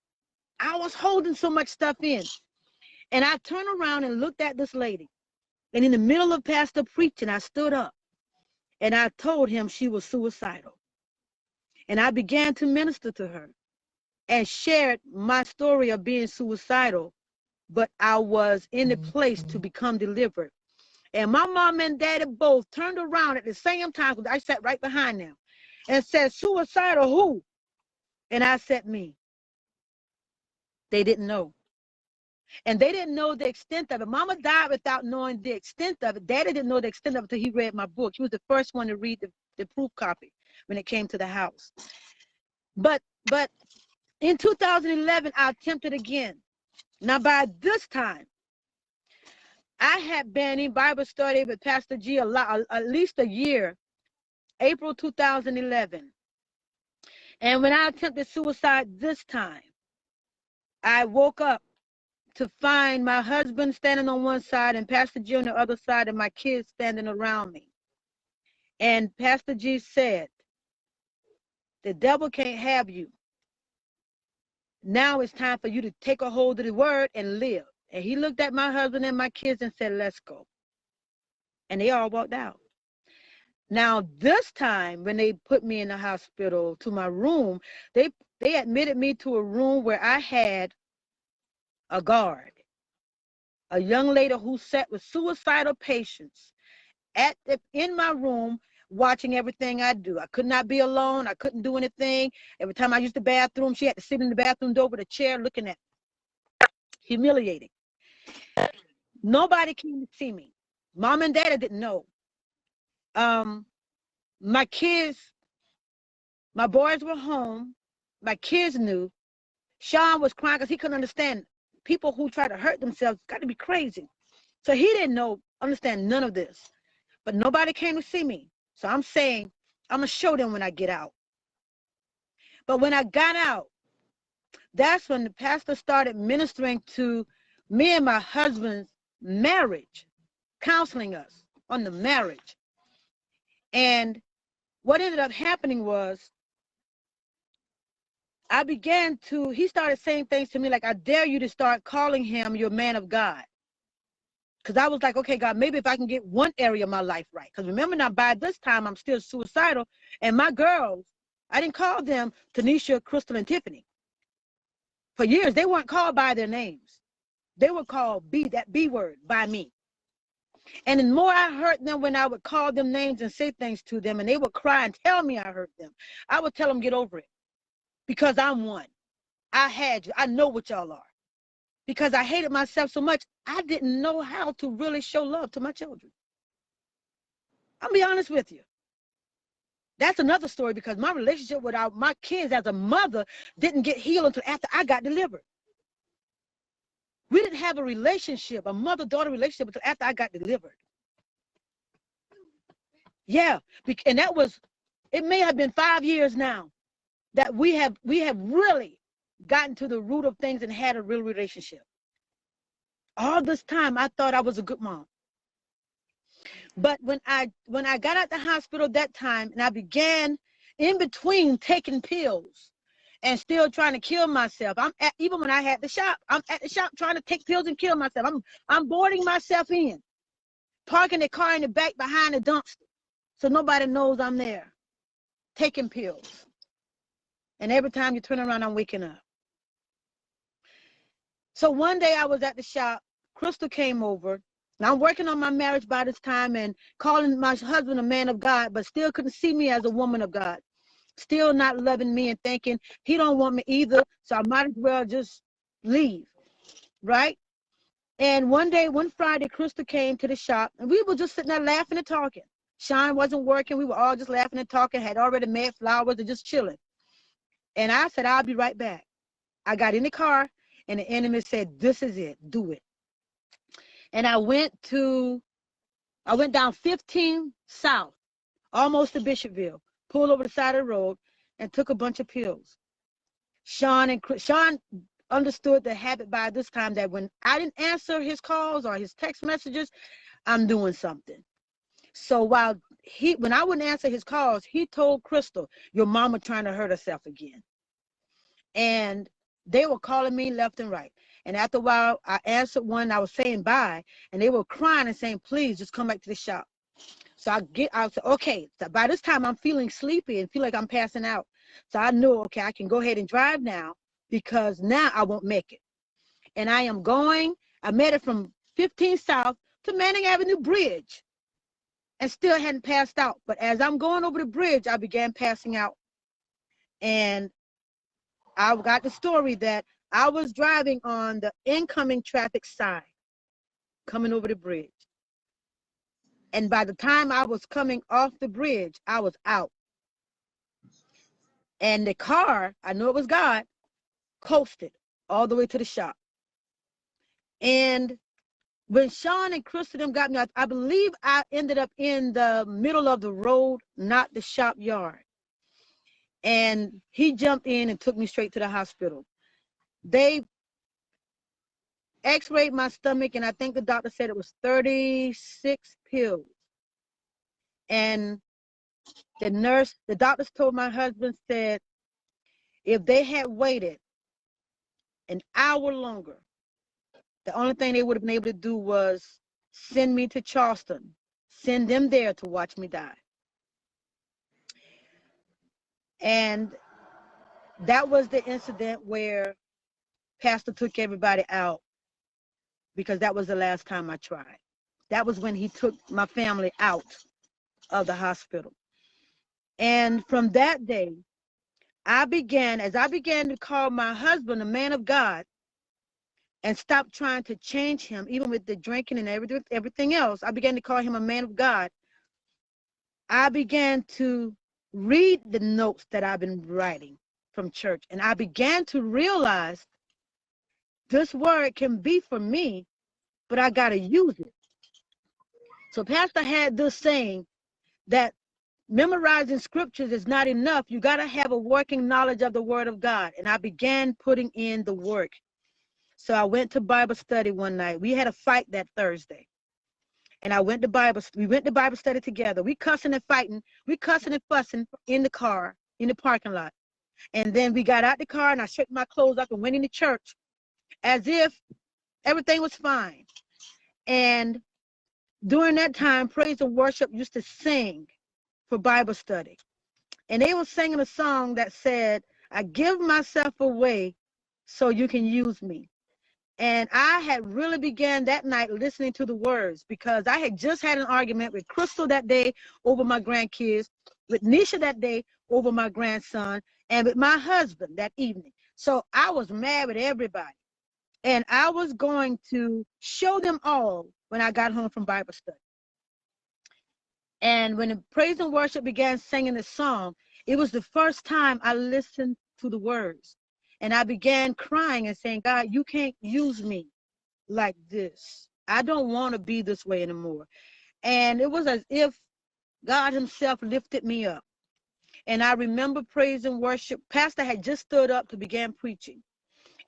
C: I was holding so much stuff in. And I turned around and looked at this lady. And in the middle of pastor preaching, I stood up and I told him she was suicidal. And I began to minister to her and shared my story of being suicidal, but I was in the place to become delivered. And my mom and daddy both turned around at the same time, because I sat right behind them, and said, "Suicidal who?" And I said, "Me." They didn't know. And they didn't know the extent of it. Mama died without knowing the extent of it. Daddy didn't know the extent of it until he read my book. He was the first one to read the proof copy when it came to the house. But in 2011, I attempted again. Now, by this time, I had been in Bible study with Pastor G at least a year, April 2011. And when I attempted suicide this time, I woke up to find my husband standing on one side and Pastor G on the other side, and my kids standing around me. And Pastor G said, "The devil can't have you. Now it's time for you to take a hold of the word and live." And he looked at my husband and my kids and said, "Let's go." And they all walked out. Now, this time, when they put me in the hospital to my room, they admitted me to a room where I had a guard, a young lady who sat with suicidal patients in my room, watching everything I do. I could not be alone. I couldn't do anything. Every time I used the bathroom, she had to sit in the bathroom door with a chair looking at me. Humiliating. Nobody came to see me. Mom and Dad didn't know. My kids, my boys were home. My kids knew. Sean was crying because he couldn't understand. People who try to hurt themselves got to be crazy. So he didn't understand none of this. But nobody came to see me. So I'm saying, I'm going to show them when I get out. But when I got out, that's when the pastor started ministering to me and my husband's marriage, counseling us on the marriage. And what ended up happening was he started saying things to me like, I dare you to start calling him your man of God. Because I was like, okay, God, maybe if I can get one area of my life right. Because remember now, by this time, I'm still suicidal. And my girls, I didn't call them Tanisha, Crystal, and Tiffany. For years, they weren't called by their names. They were called that B word by me. And the more I hurt them when I would call them names and say things to them, and they would cry and tell me I hurt them, I would tell them, get over it. Because I'm one. I had you. I know what y'all are. Because I hated myself so much, I didn't know how to really show love to my children. I'll be honest with you. That's another story, because my relationship with my kids as a mother didn't get healed until after I got delivered. We didn't have a relationship, a mother-daughter relationship, until after I got delivered. Yeah, and it may have been 5 years now that we have really gotten to the root of things and had a real relationship. All this time, I thought I was a good mom. But when I got out the hospital that time, and I began in between taking pills and still trying to kill myself. Even when I had the shop, I'm at the shop trying to take pills and kill myself. I'm boarding myself in, parking the car in the back behind the dumpster, so nobody knows I'm there, taking pills. And every time you turn around, I'm waking up. So one day I was at the shop. Crystal came over. Now I'm working on my marriage by this time and calling my husband a man of God, but still couldn't see me as a woman of God. Still not loving me and thinking he don't want me either, so I might as well just leave, right? And one Friday, Crystal came to the shop, and we were just sitting there laughing and talking. Sean wasn't working. We were all just laughing and talking, had already made flowers and just chilling. And I said, I'll be right back. I got in the car, and the enemy said, this is it. Do it. And I went down 15 South, almost to Bishopville, pulled over the side of the road, and took a bunch of pills. Sean understood the habit by this time that when I didn't answer his calls or his text messages, I'm doing something. So when I wouldn't answer his calls, he told Crystal, your mama trying to hurt herself again. And they were calling me left and right. And after a while, I answered one. I was saying bye, and they were crying and saying, please, just come back to the shop. So I said, okay. So by this time, I'm feeling sleepy and feel like I'm passing out. So I knew, okay, I can go ahead and drive now, because now I won't make it. And I made it from 15 South to Manning Avenue Bridge and still hadn't passed out. But as I'm going over the bridge, I began passing out. And I got the story that I was driving on the incoming traffic side, coming over the bridge. And by the time I was coming off the bridge, I was out. And the car, I knew it was God, coasted all the way to the shop. And when Sean and Crystal got me, I believe I ended up in the middle of the road, not the shop yard. And he jumped in and took me straight to the hospital. They x-rayed my stomach, and I think the doctor said it was 36 pills. And the doctors told my husband, said, if they had waited an hour longer, the only thing they would have been able to do was send me to Charleston, send them there to watch me die. And that was the incident where Pastor took everybody out, because that was the last time I tried. That was when he took my family out of the hospital. And from that day, as I began to call my husband a man of God and stop trying to change him, even with the drinking and everything else, I began to call him a man of God. I began to read the notes that I've been writing from church. And I began to realize this word can be for me, but I got to use it. So Pastor had this saying that memorizing scriptures is not enough. You got to have a working knowledge of the word of God. And I began putting in the work. So I went to Bible study one night. We had a fight that Thursday. And we went to Bible study together. We cussing and fighting. We cussing and fussing in the car, in the parking lot. And then we got out the car and I shook my clothes up and went into church as if everything was fine. And during that time, praise and worship used to sing for Bible study. And they were singing a song that said, I give myself away so you can use me. And I had really began that night listening to the words because I had just had an argument with Crystal that day over my grandkids, with Nisha that day over my grandson, and with my husband that evening. So I was mad with everybody. And I was going to show them all when I got home from Bible study. And when the praise and worship began singing the song, it was the first time I listened to the words. And I began crying and saying, God, you can't use me like this. I don't want to be this way anymore. And it was as if God himself lifted me up. And I remember praise and worship. Pastor had just stood up to begin preaching.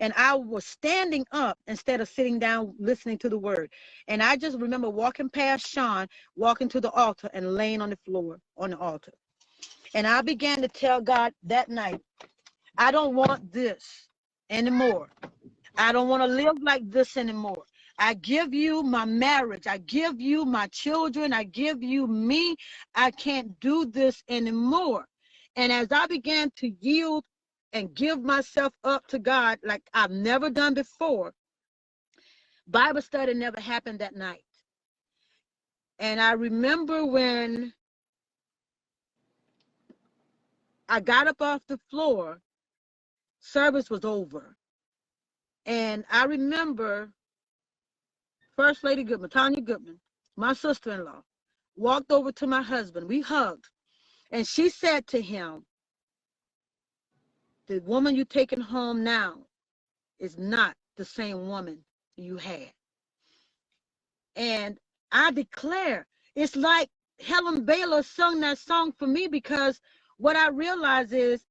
C: And I was standing up instead of sitting down listening to the word. And I just remember walking past Sean, walking to the altar and laying on the floor on the altar. And I began to tell God that night, I don't want this anymore. I don't want to live like this anymore. I give you my marriage. I give you my children. I give you me. I can't do this anymore. And as I began to yield and give myself up to God like I've never done before, Bible study never happened that night. And I remember when I got up off the floor, service was over. And I remember First Lady Goodman, Tanya Goodman, my sister-in-law, walked over to my husband. We hugged. And she said to him, the woman you're taking home now is not the same woman you had. And I declare, it's like Helen Baylor sung that song for me, because what I realize is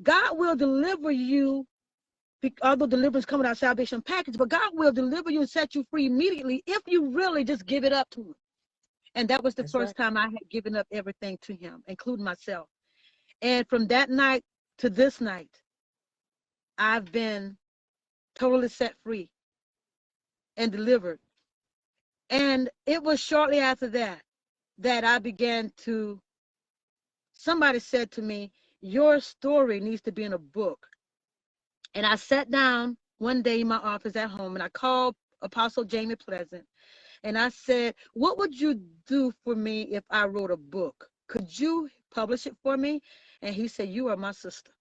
C: God will deliver you, although deliverance comes without salvation package, but God will deliver you and set you free immediately if you really just give it up to him. And that was the first time I had given up everything to him, including myself. And from that night to this night, I've been totally set free and delivered. And it was shortly after that that I began to, somebody said to me, your story needs to be in a book. And I sat down one day in my office at home and I called Apostle Jamie Pleasant and I said, what would you do for me if I wrote a book? Could you publish it for me? And he said, you are my sister.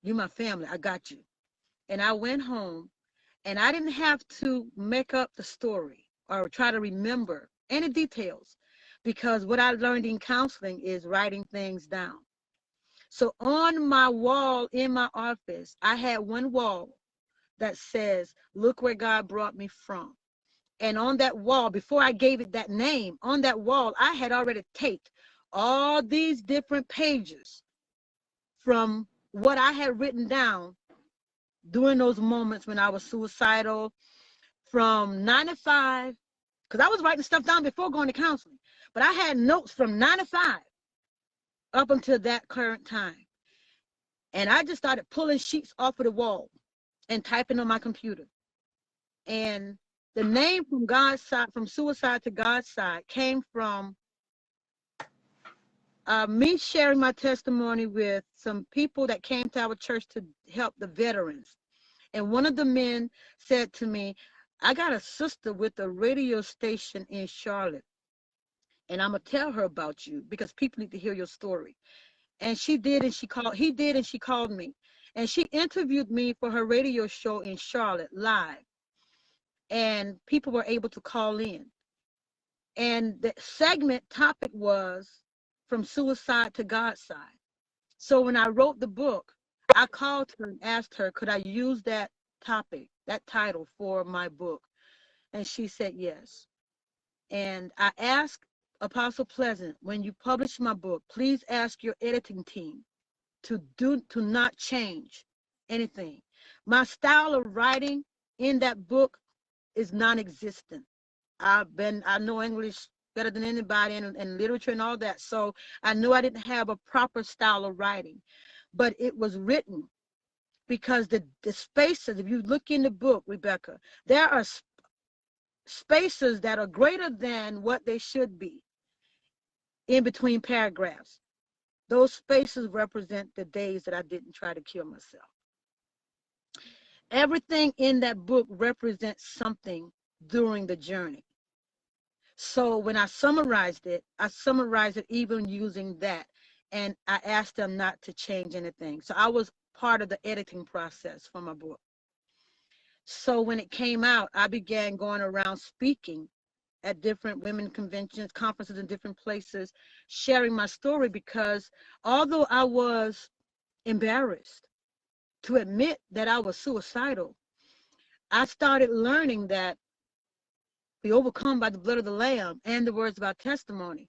C: You're my family. I got you. And I went home and I didn't have to make up the story or try to remember any details, because what I learned in counseling is writing things down. So on my wall in my office, I had one wall that says, look where God brought me from. And on that wall, before I gave it that name, on that wall, I had already taped all these different pages from what I had written down during those moments when I was suicidal, from 9 to 5, because I was writing stuff down before going to counseling, but I had notes from 9 to 5 up until that current time. And I just started pulling sheets off of the wall and typing on my computer. And the name from God's side, from suicide to God's side, came from me sharing my testimony with some people that came to our church to help the veterans. And one of the men said to me, I got a sister with a radio station in Charlotte, and I'm going to tell her about you because people need to hear your story. And she did, and she called me. And she interviewed me for her radio show in Charlotte live. And people were able to call in. And the segment topic was from suicide to God's side. So when I wrote the book, I called her and asked her, could I use that topic, that title for my book? And she said yes. And I asked Apostle Pleasant, when you publish my book, please ask your editing team to not change anything. My style of writing in that book is non-existent. I know English better than anybody, and literature and all that. So I knew I didn't have a proper style of writing, but it was written because the spaces, if you look in the book, Rebecca, there are spaces that are greater than what they should be in between paragraphs. Those spaces represent the days that I didn't try to kill myself. Everything in that book represents something during the journey. So when I summarized it even using that. And I asked them not to change anything. So I was part of the editing process for my book. So when it came out, I began going around speaking at different women conventions, conferences in different places, sharing my story, because although I was embarrassed to admit that I was suicidal, I started learning that we overcome by the blood of the Lamb and the words of our testimony.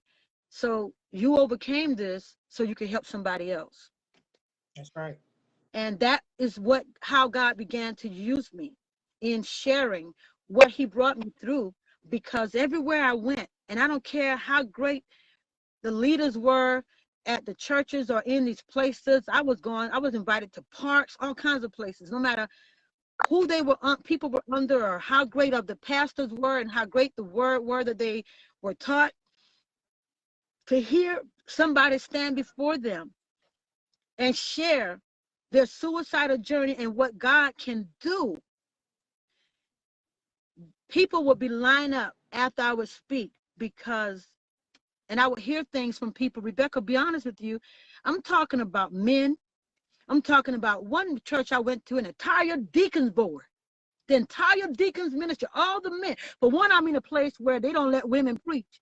C: So you overcame this so you can help somebody else.
A: That's right.
C: And that is how God began to use me in sharing what he brought me through, because everywhere I went, and I don't care how great the leaders were at the churches or in these places, I was invited to parks, all kinds of places, no matter who they were, people were under, or how great of the pastors were and how great the word were that they were taught. To hear somebody stand before them and share their suicidal journey and what God can do, people would be lined up after I would speak, and I would hear things from people. Rebecca, be honest with you, I'm talking about men. I'm talking about one church I went to, an entire deacons board, the entire deacons ministry, all the men. For one, I'm in a place where they don't let women preach.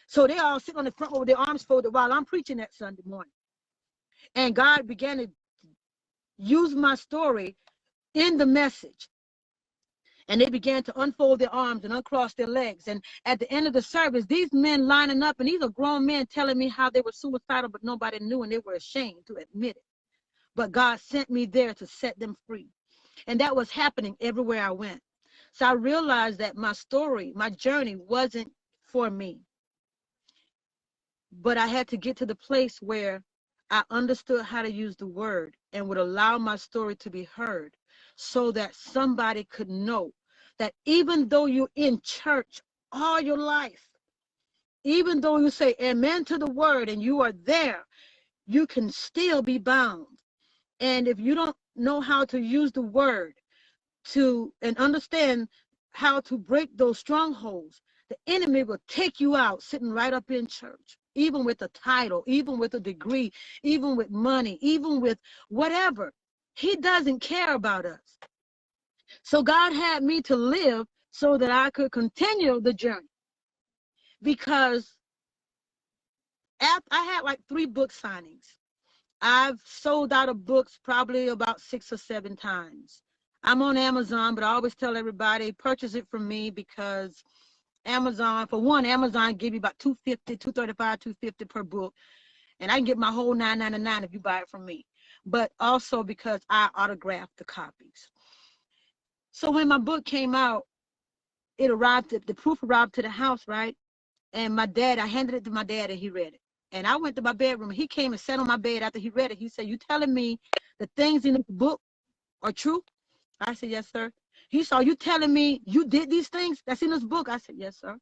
C: So they all sit on the front with their arms folded while I'm preaching that Sunday morning. And God began to use my story in the message. And they began to unfold their arms and uncross their legs. And at the end of the service, these men lining up, and these are grown men telling me how they were suicidal, but nobody knew, and they were ashamed to admit it. But God sent me there to set them free. And that was happening everywhere I went. So I realized that my story, my journey wasn't for me. But I had to get to the place where I understood how to use the word and would allow my story to be heard, so that somebody could know that even though you're in church all your life, even though you say amen to the word and you are there, you can still be bound. And if you don't know how to use the word and understand how to break those strongholds, the enemy will take you out sitting right up in church, even with a title, even with a degree, even with money, even with whatever. He doesn't care about us. So God had me to live so that I could continue the journey, because I had like 3 book signings. I've sold out of books probably about 6 or 7 times. I'm on Amazon, but I always tell everybody, purchase it from me, because Amazon give you about $250, $235, $250 per book. And I can get my whole $9.99 if you buy it from me. But also because I autograph the copies. So when my book came out, the proof arrived to the house, right? And I handed it to my dad, and he read it. And I went to my bedroom, and he came and sat on my bed after he read it. He said, "You telling me the things in this book are true?" I said, "Yes, sir." He said, "Are you telling me you did these things that's in this book?" I said, "Yes, sir."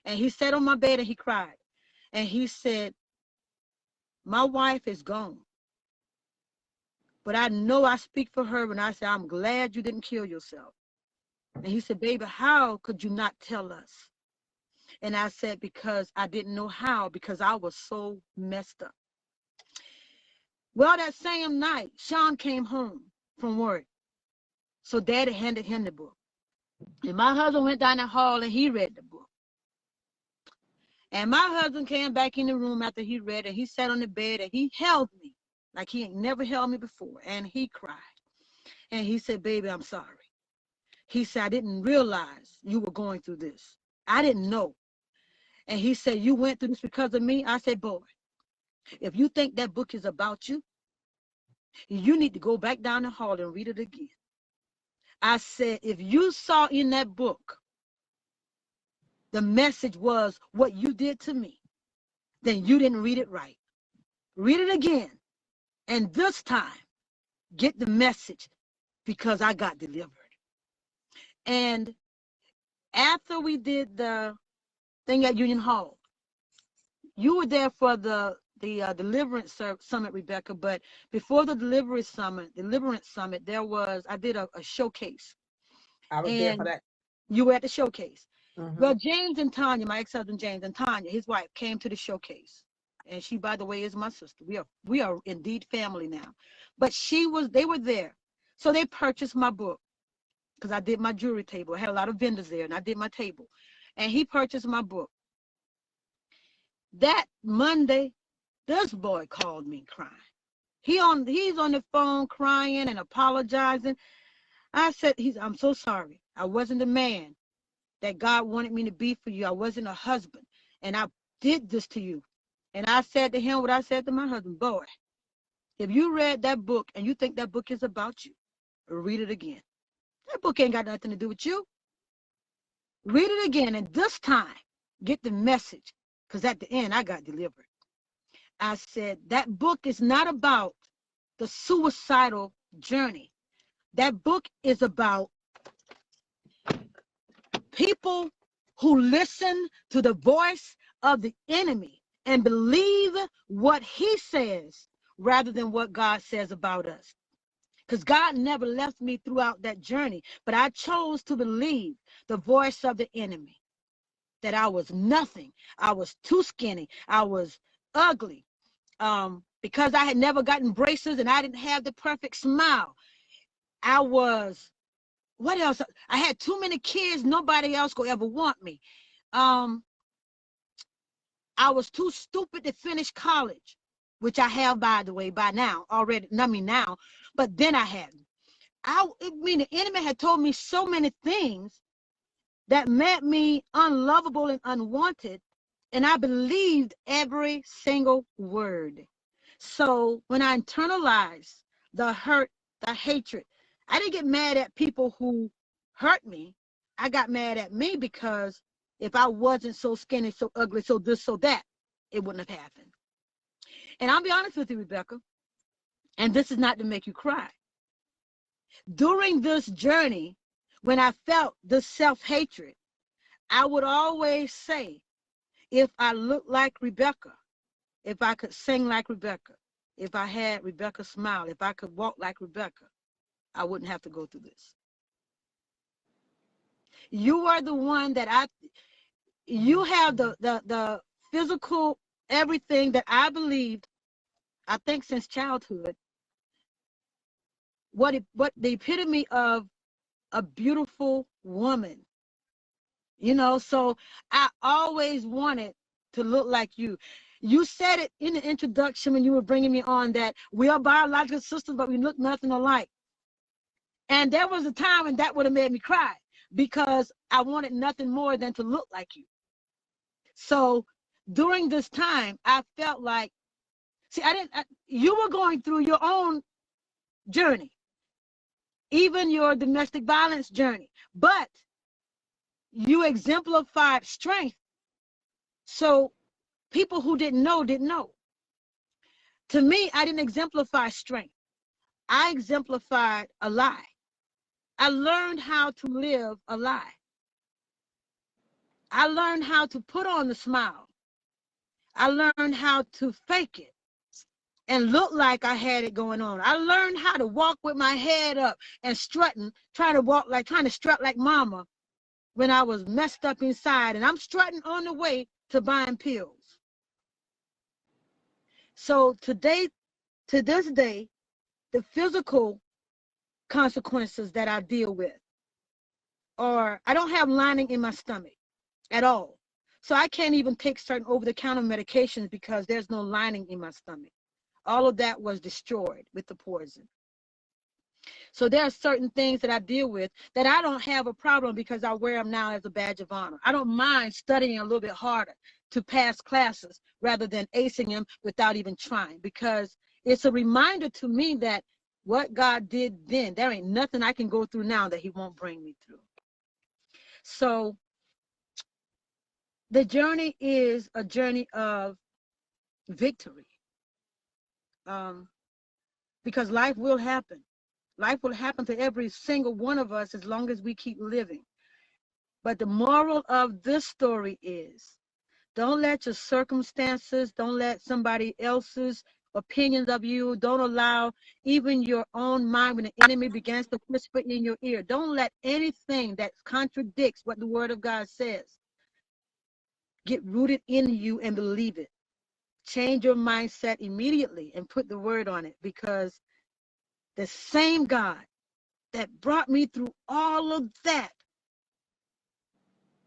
C: And he sat on my bed and he cried. And he said, "My wife is gone, but I know I speak for her when I say I'm glad you didn't kill yourself." And he said, "Baby, how could you not tell us?" And I said, "Because I didn't know how, because I was so messed up." Well, that same night, Sean came home from work. So Daddy handed him the book. And my husband went down the hall and he read the book. And my husband came back in the room after he read it. He sat on the bed and he held me. like he ain't never held me before. And he cried. And he said, baby, I'm sorry. He said, I didn't realize you were going through this. I didn't know. And he said, you went through this because of me? I said, boy, if you think that book is about you, you need to go back down the hall and read it again. I said, if you saw in that book, the message was what you did to me, then you didn't read it right. Read it again. And this time, get the message, because I got delivered. And after we did the thing at Union Hall, you were there for the deliverance summit, Rebecca. But before the deliverance summit, I did a showcase.
A: I was there for
C: And
A: that.
C: you were at the showcase.
A: Mm-hmm.
C: Well, James and Tanya, my ex-husband James and Tanya, his wife, came to the showcase. And she, by the way, is my sister. We are indeed family now. But they were there. So they purchased my book, because I did my jewelry table. I had a lot of vendors there, and I did my table. And he purchased my book. That Monday, this boy called me crying. He's on the phone crying and apologizing. I said, I'm so sorry. I wasn't the man that God wanted me to be for you. I wasn't a husband, and I did this to you. And I said to him what I said to my husband, boy, if you read that book and you think that book is about you, read it again. That book ain't got nothing to do with you. Read it again, and this time, get the message, because at the end, I got delivered. I said, that book is not about the suicidal journey. That book is about people who listen to the voice of the enemy and believe what he says rather than what God says about us. Because God never left me throughout that journey, but I chose to believe the voice of the enemy, that I was nothing. I was too skinny. I was ugly. Because I had never gotten braces and I didn't have the perfect smile. I was, what else? I had too many kids. Nobody else could ever want me. I was too stupid to finish college, which I have, by the way, by now already. Not me now, but then I hadn't. The enemy had told me so many things that made me unlovable and unwanted, and I believed every single word. So when I internalized the hurt, the hatred, I didn't get mad at people who hurt me. I got mad at me, because if I wasn't so skinny, so ugly, so this, so that, it wouldn't have happened. And I'll be honest with you, Rebecca, and this is not to make you cry. During this journey, when I felt this self-hatred, I would always say, if I looked like Rebecca, if I could sing like Rebecca, if I had Rebecca's smile, if I could walk like Rebecca, I wouldn't have to go through this. You are the one that you have the physical, everything that I believed, I think since childhood, what the epitome of a beautiful woman. So I always wanted to look like you. You said it in the introduction when you were bringing me on, that we are biological sisters, but we look nothing alike. And there was a time when that would have made me cry, because I wanted nothing more than to look like you. So during this time, I felt like, you were going through your own journey, even your domestic violence journey, but you exemplified strength. So people who didn't know, didn't know. To me, I didn't exemplify strength. I exemplified a lie. I learned how to live a lie. I learned how to put on the smile. I learned how to fake it and look like I had it going on. I learned how to walk with my head up and strutting, trying to strut like mama when I was messed up inside. And I'm strutting on the way to buying pills. So to this day, the physical consequences that I deal with are, I don't have lining in my stomach at all. So I can't even take certain over-the-counter medications because there's no lining in my stomach. all of that was destroyed with the poison. So there are certain things that I deal with that I don't have a problem because I wear them now as a badge of honor. I don't mind studying a little bit harder to pass classes rather than acing them without even trying, because it's a reminder to me that what God did then, there ain't nothing I can go through now that he won't bring me through. So the journey is a journey of victory, because life will happen. Life will happen to every single one of us as long as we keep living. But the moral of this story is, don't let your circumstances, don't let somebody else's opinions of you, don't allow even your own mind when the enemy begins to whisper in your ear. Don't let anything that contradicts what the word of God says get rooted in you and believe it. Change your mindset immediately and put the word on it, because the same God that brought me through all of that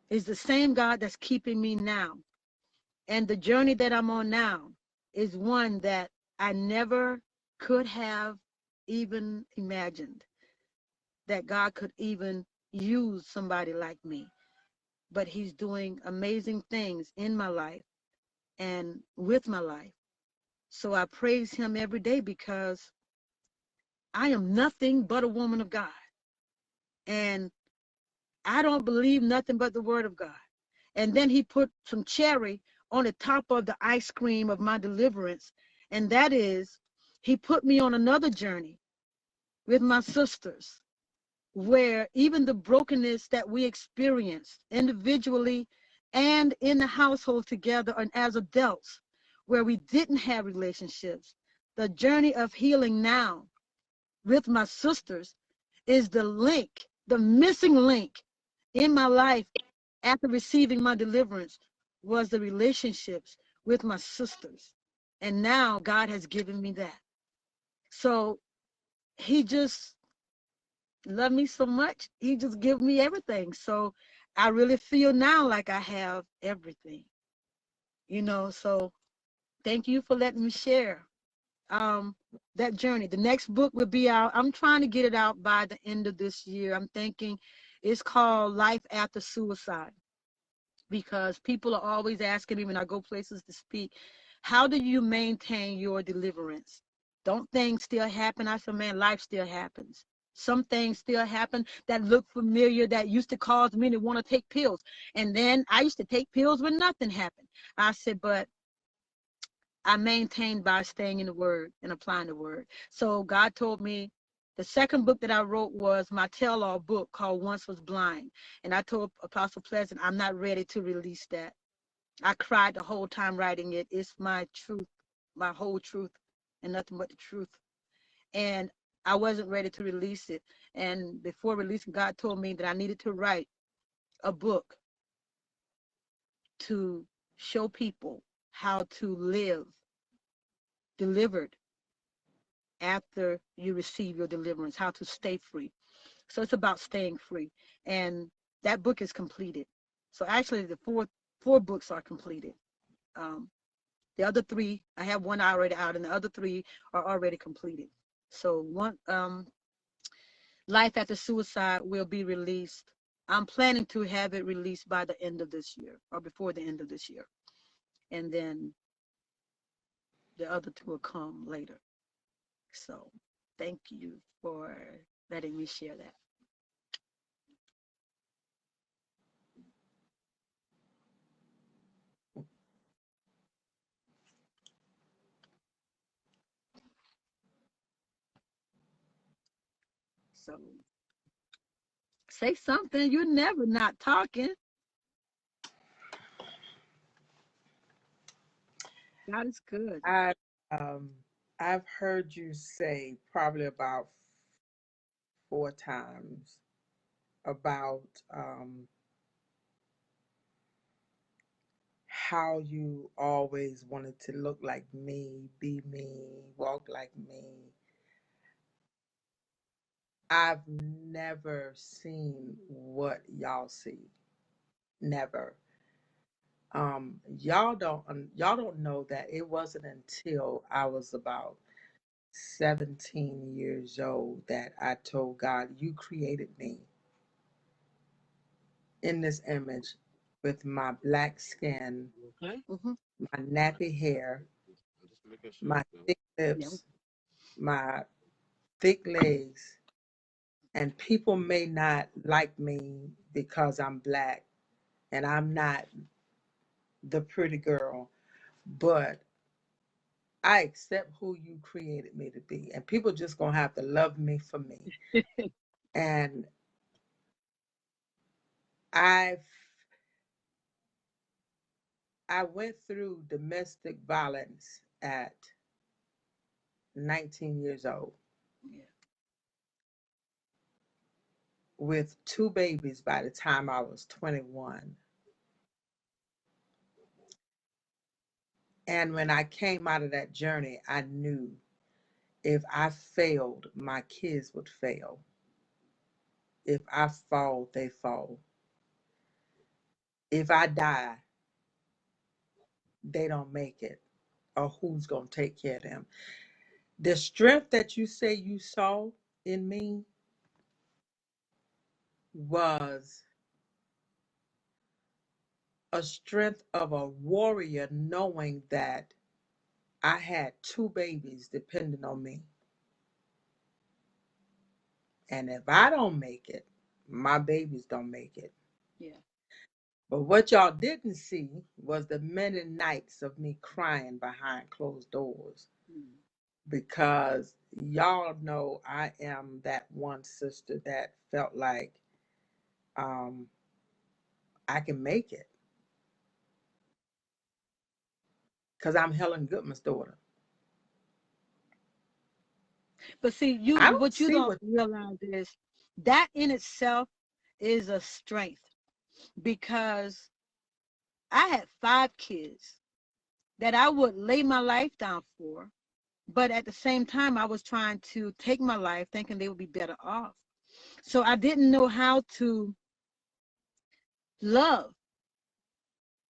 C: is the same God that's keeping me now. And the journey that I'm on now is one that I never could have even imagined that God could even use somebody like me. But he's doing amazing things in my life and with my life. So I praise him every day, because I am nothing but a woman of God. And I don't believe nothing but the word of God. And then he put some cherry on the top of the ice cream of my deliverance. And that is, he put me on another journey with my sisters, where even the brokenness that we experienced individually and in the household together and as adults, where we didn't have relationships, the journey of healing now with my sisters is the link, the missing link in my life after receiving my deliverance was the relationships with my sisters. And now God has given me that. So he just loved me so much. He just gave me everything. So I really feel now like I have everything, so thank you for letting me share that journey. The next book will be out. I'm trying to get it out by the end of this year. I'm thinking it's called Life After Suicide, because people are always asking me when I go places to speak, how do you maintain your deliverance? Don't things still happen? I said, man, life still happens. Some things still happen that look familiar, that used to cause me to want to take pills. And then I used to take pills when nothing happened. I said, but I maintained by staying in the word and applying the word. So God told me the second book that I wrote was my tell-all book called Once Was Blind. And I told Apostle Pleasant, I'm not ready to release that. I cried the whole time writing it. It's my truth, my whole truth, and nothing but the truth. And I wasn't ready to release it. And before releasing, God told me that I needed to write a book to show people how to live delivered after you receive your deliverance, how to stay free. So it's about staying free. And that book is completed. So actually the four books are completed. The other three, I have one already out, and the other three are already completed. So one, Life After Suicide will be released. I'm planning to have it released by the end of this year, or before the end of this year. And then the other two will come later. So thank you for letting me share that. So say something. You're never not talking. God is good.
A: Um, I've heard you say probably about 4 times about how you always wanted to look like me, be me, walk like me. I've never seen what y'all see. Never. Y'all don't know that it wasn't until I was about 17 years old that I told God, you created me in this image with my black skin,
C: Mm-hmm.
A: my nappy hair, my thick
C: Yeah.
A: lips, my thick legs, and people may not like me because I'm black and I'm not the pretty girl, but I accept who you created me to be. And people just gonna have to love me for me. And I've I went through domestic violence at 19 years old
C: Yeah.
A: with two babies by the time I was 21. And when I came out of that journey, I knew if I failed, my kids would fail. If I fall, they fall. If I die, they don't make it. Or who's going to take care of them? The strength that you say you saw in me was a strength of a warrior, knowing that I had two babies depending on me. And if I don't make it, my babies don't make it.
C: Yeah.
A: But what y'all didn't see was the many nights of me crying behind closed doors,
C: Mm.
A: because y'all know I am that one sister that felt like um, I can make it because I'm Helen Goodman's daughter.
C: But see,
A: I don't
C: what you
A: see
C: don't
A: what.
C: realize is that in itself is a strength, because I had 5 kids that I would lay my life down for, but at the same time, I was trying to take my life thinking they would be better off. So I didn't know how to love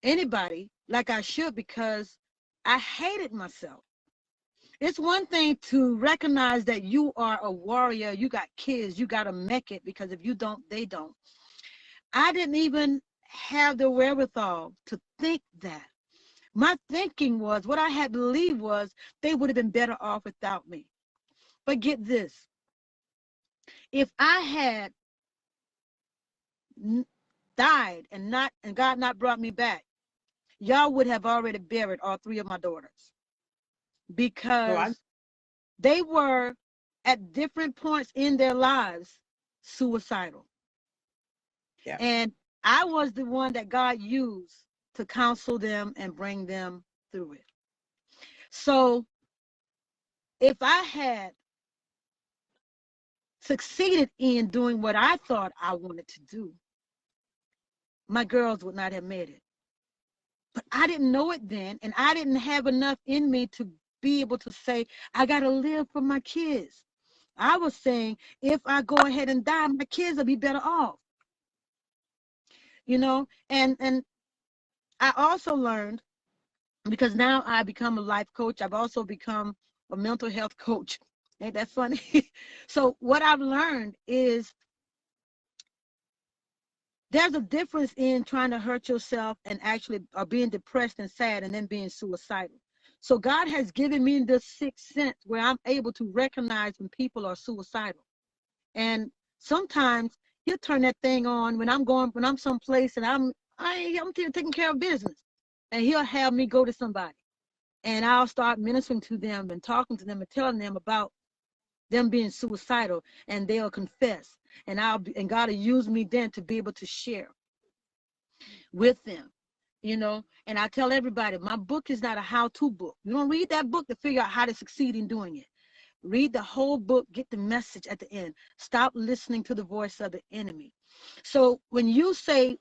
C: anybody like I should, because I hated myself. It's one thing to recognize that you are a warrior, you got kids, you got to make it, because if you don't, they don't. I didn't even have the wherewithal to think that. My thinking was, what I had believed was, they would have been better off without me. But get this, if I had died and God not brought me back, y'all would have already buried all 3 of my daughters,
A: No, I.
C: because they were at different points in their lives suicidal.
A: Yeah.
C: And I was the one that God used to counsel them and bring them through it. So if I had succeeded in doing what I thought I wanted to do, my girls would not have made it. But I didn't know it then, and I didn't have enough in me to be able to say, I got to live for my kids. I was saying, if I go ahead and die, my kids will be better off. And I also learned, because now I become a life coach, I've also become a mental health coach. Ain't that funny? So what I've learned is there's a difference in trying to hurt yourself and actually being depressed and sad and then being suicidal. So God has given me this sixth sense where I'm able to recognize when people are suicidal. And sometimes he'll turn that thing on when I'm someplace and I'm taking care of business. And he'll have me go to somebody. And I'll start ministering to them and talking to them and telling them about them being suicidal, and they'll confess. And God will use me then to be able to share with them. And I tell everybody, my book is not a how-to book. You don't read that book to figure out how to succeed in doing it. Read the whole book, get the message at the end. Stop listening to the voice of the enemy. So when you say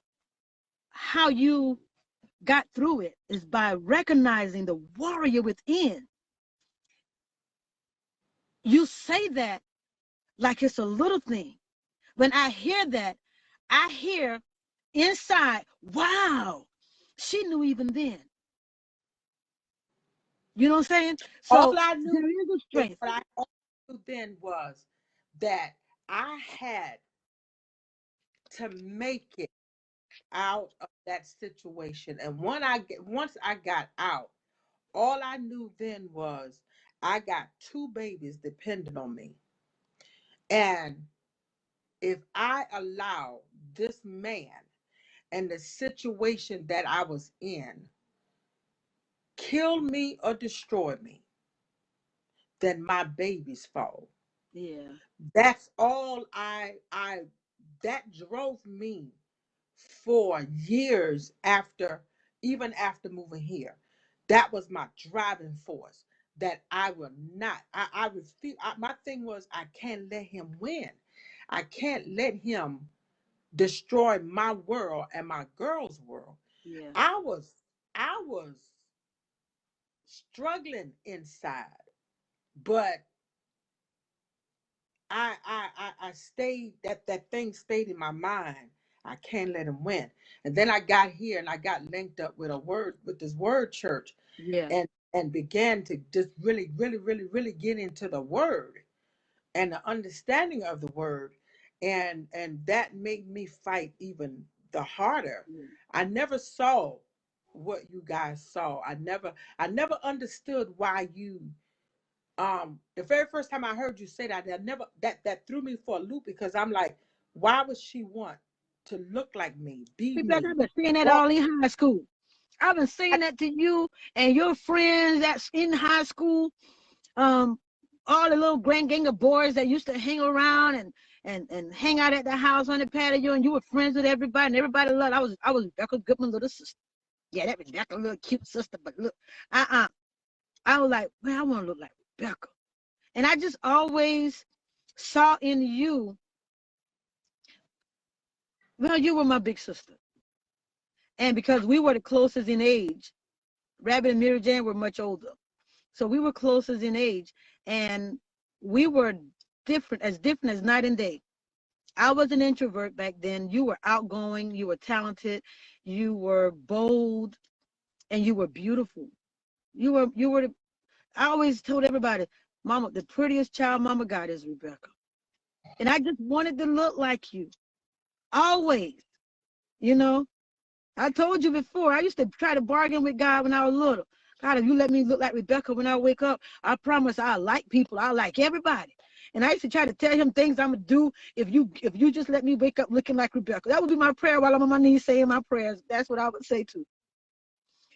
C: how you got through it is by recognizing the warrior within, you say that like it's a little thing. When I hear that, I hear inside, wow. She knew even then. You know what I'm saying?
A: All
C: So
A: I knew
C: there is a
A: is
C: strength.
A: what I all knew then was that I had to make it out of that situation. And once I got out, all I knew then was I got two babies dependent on me. And if I allow this man and the situation that I was in kill me or destroy me, then my babies fall.
C: Yeah.
A: That's all I that drove me for years after, even after moving here. That was my driving force, that I will not, I refuse. My thing was, I can't let him win. I can't let him destroy my world and my girl's world.
C: Yeah.
A: I was, I was struggling inside, but I stayed, that thing stayed in my mind. I can't let him win. And then I got here and I got linked up with this word church,
C: Yeah.
A: and began to just really get into the word and the understanding of the word. And that made me fight even the harder.
C: Yeah.
A: I never saw what you guys saw. I never understood why you, the very first time I heard you say that, that threw me for a loop, because I'm like, why would she want to look like me, be
C: Rebecca,
A: me,
C: I've been saying that
A: walk?
C: all in high school. I've been saying that to you and your friends that's in high school. Um, all the little grand gang of boys that used to hang around and hang out at the house on the patio, and you were friends with everybody, and everybody loved. I was Rebecca Goodman little sister. Yeah, that Rebecca little cute sister, but look, uh-uh. I was like, man, I want to look like Rebecca. And I just always saw in you, well, you were my big sister. And because we were the closest in age, Rabbit and Mary Jane were much older. So we were closest in age. And we were different as night and day. I was an introvert back then. You were outgoing, you were talented, you were bold, and you were beautiful. You were I always told everybody, Mama, the prettiest child Mama got is Rebecca. And I just wanted to look like you. Always. You know, I told you before, I used to try to bargain with God when I was little. God, if you let me look like Rebecca when I wake up, I promise I'll like people. I'll like everybody. And I used to try to tell him things I'm gonna do if you just let me wake up looking like Rebecca. That would be my prayer while I'm on my knees saying my prayers. That's what I would say too.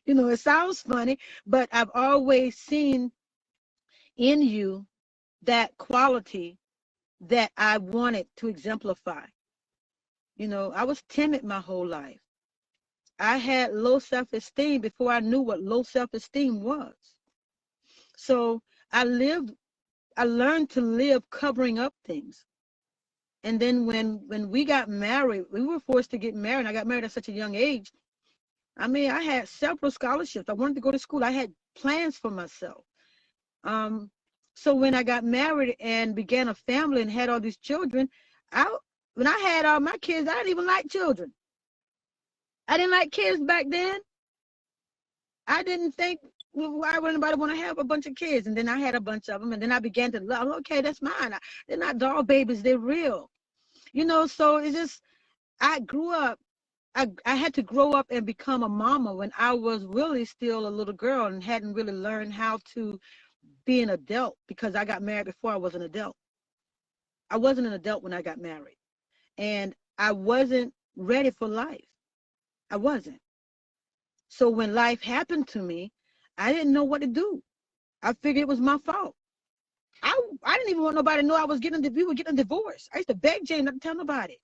C: You know, it sounds funny, but I've always seen in you that quality that I wanted to exemplify. You know, I was timid my whole life. I had low self-esteem before I knew what low self-esteem was. So I learned to live covering up things. And then when we got married, we were forced to get married. I got married at such a young age. I mean, I had several scholarships. I wanted to go to school. I had plans for myself. Um, so when I got married and began a family and had all these children, I when I had all my kids, I didn't even like children. I didn't like kids back then. I didn't think, well, why would anybody want to have a bunch of kids? And then I had a bunch of them, and then I began to love. Okay, that's mine. They're not doll babies; they're real. You know, so it's just I grew up. I had to grow up and become a mama when I was really still a little girl and hadn't really learned how to be an adult because I got married before I was an adult. I wasn't an adult when I got married, and I wasn't ready for life. I wasn't. So when life happened to me, I didn't know what to do. I figured it was my fault. I didn't even want nobody to know I was we were getting a divorce. I used to beg Jane not to tell nobody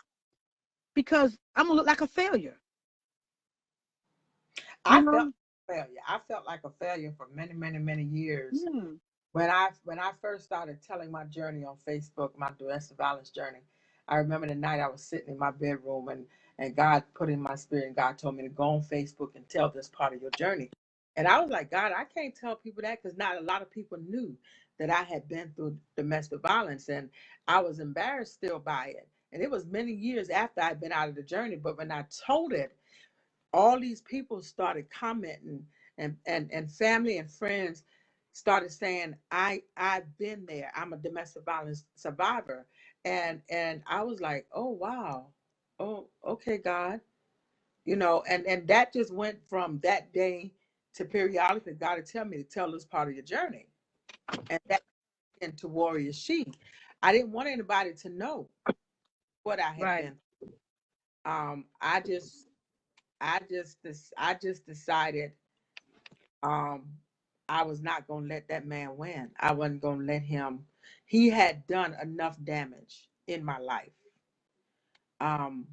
C: because I'm gonna look like a failure. You
A: I felt
C: know?
A: failure. I felt like a failure for many years.
C: Yeah.
A: When I first started telling my journey on Facebook, my domestic violence journey, I remember the night I was sitting in my bedroom, and God put in my spirit, and God told me to go on Facebook and tell this part of your journey. And I was like, God, I can't tell people that, because not a lot of people knew that I had been through domestic violence, and I was embarrassed still by it. And it was many years after I'd been out of the journey, but when I told it, all these people started commenting, and family and friends started saying, I've been there. I'm a domestic violence survivor. And I was like, oh wow. Oh, okay, God. And that just went from that day to periodically God would tell me to tell this part of your journey. And that into Warrior She. I didn't want anybody to know what I had
C: Right.
A: been. I just I just decided um I was not gonna let that man win. I wasn't gonna let him. He had done enough damage in my life. Um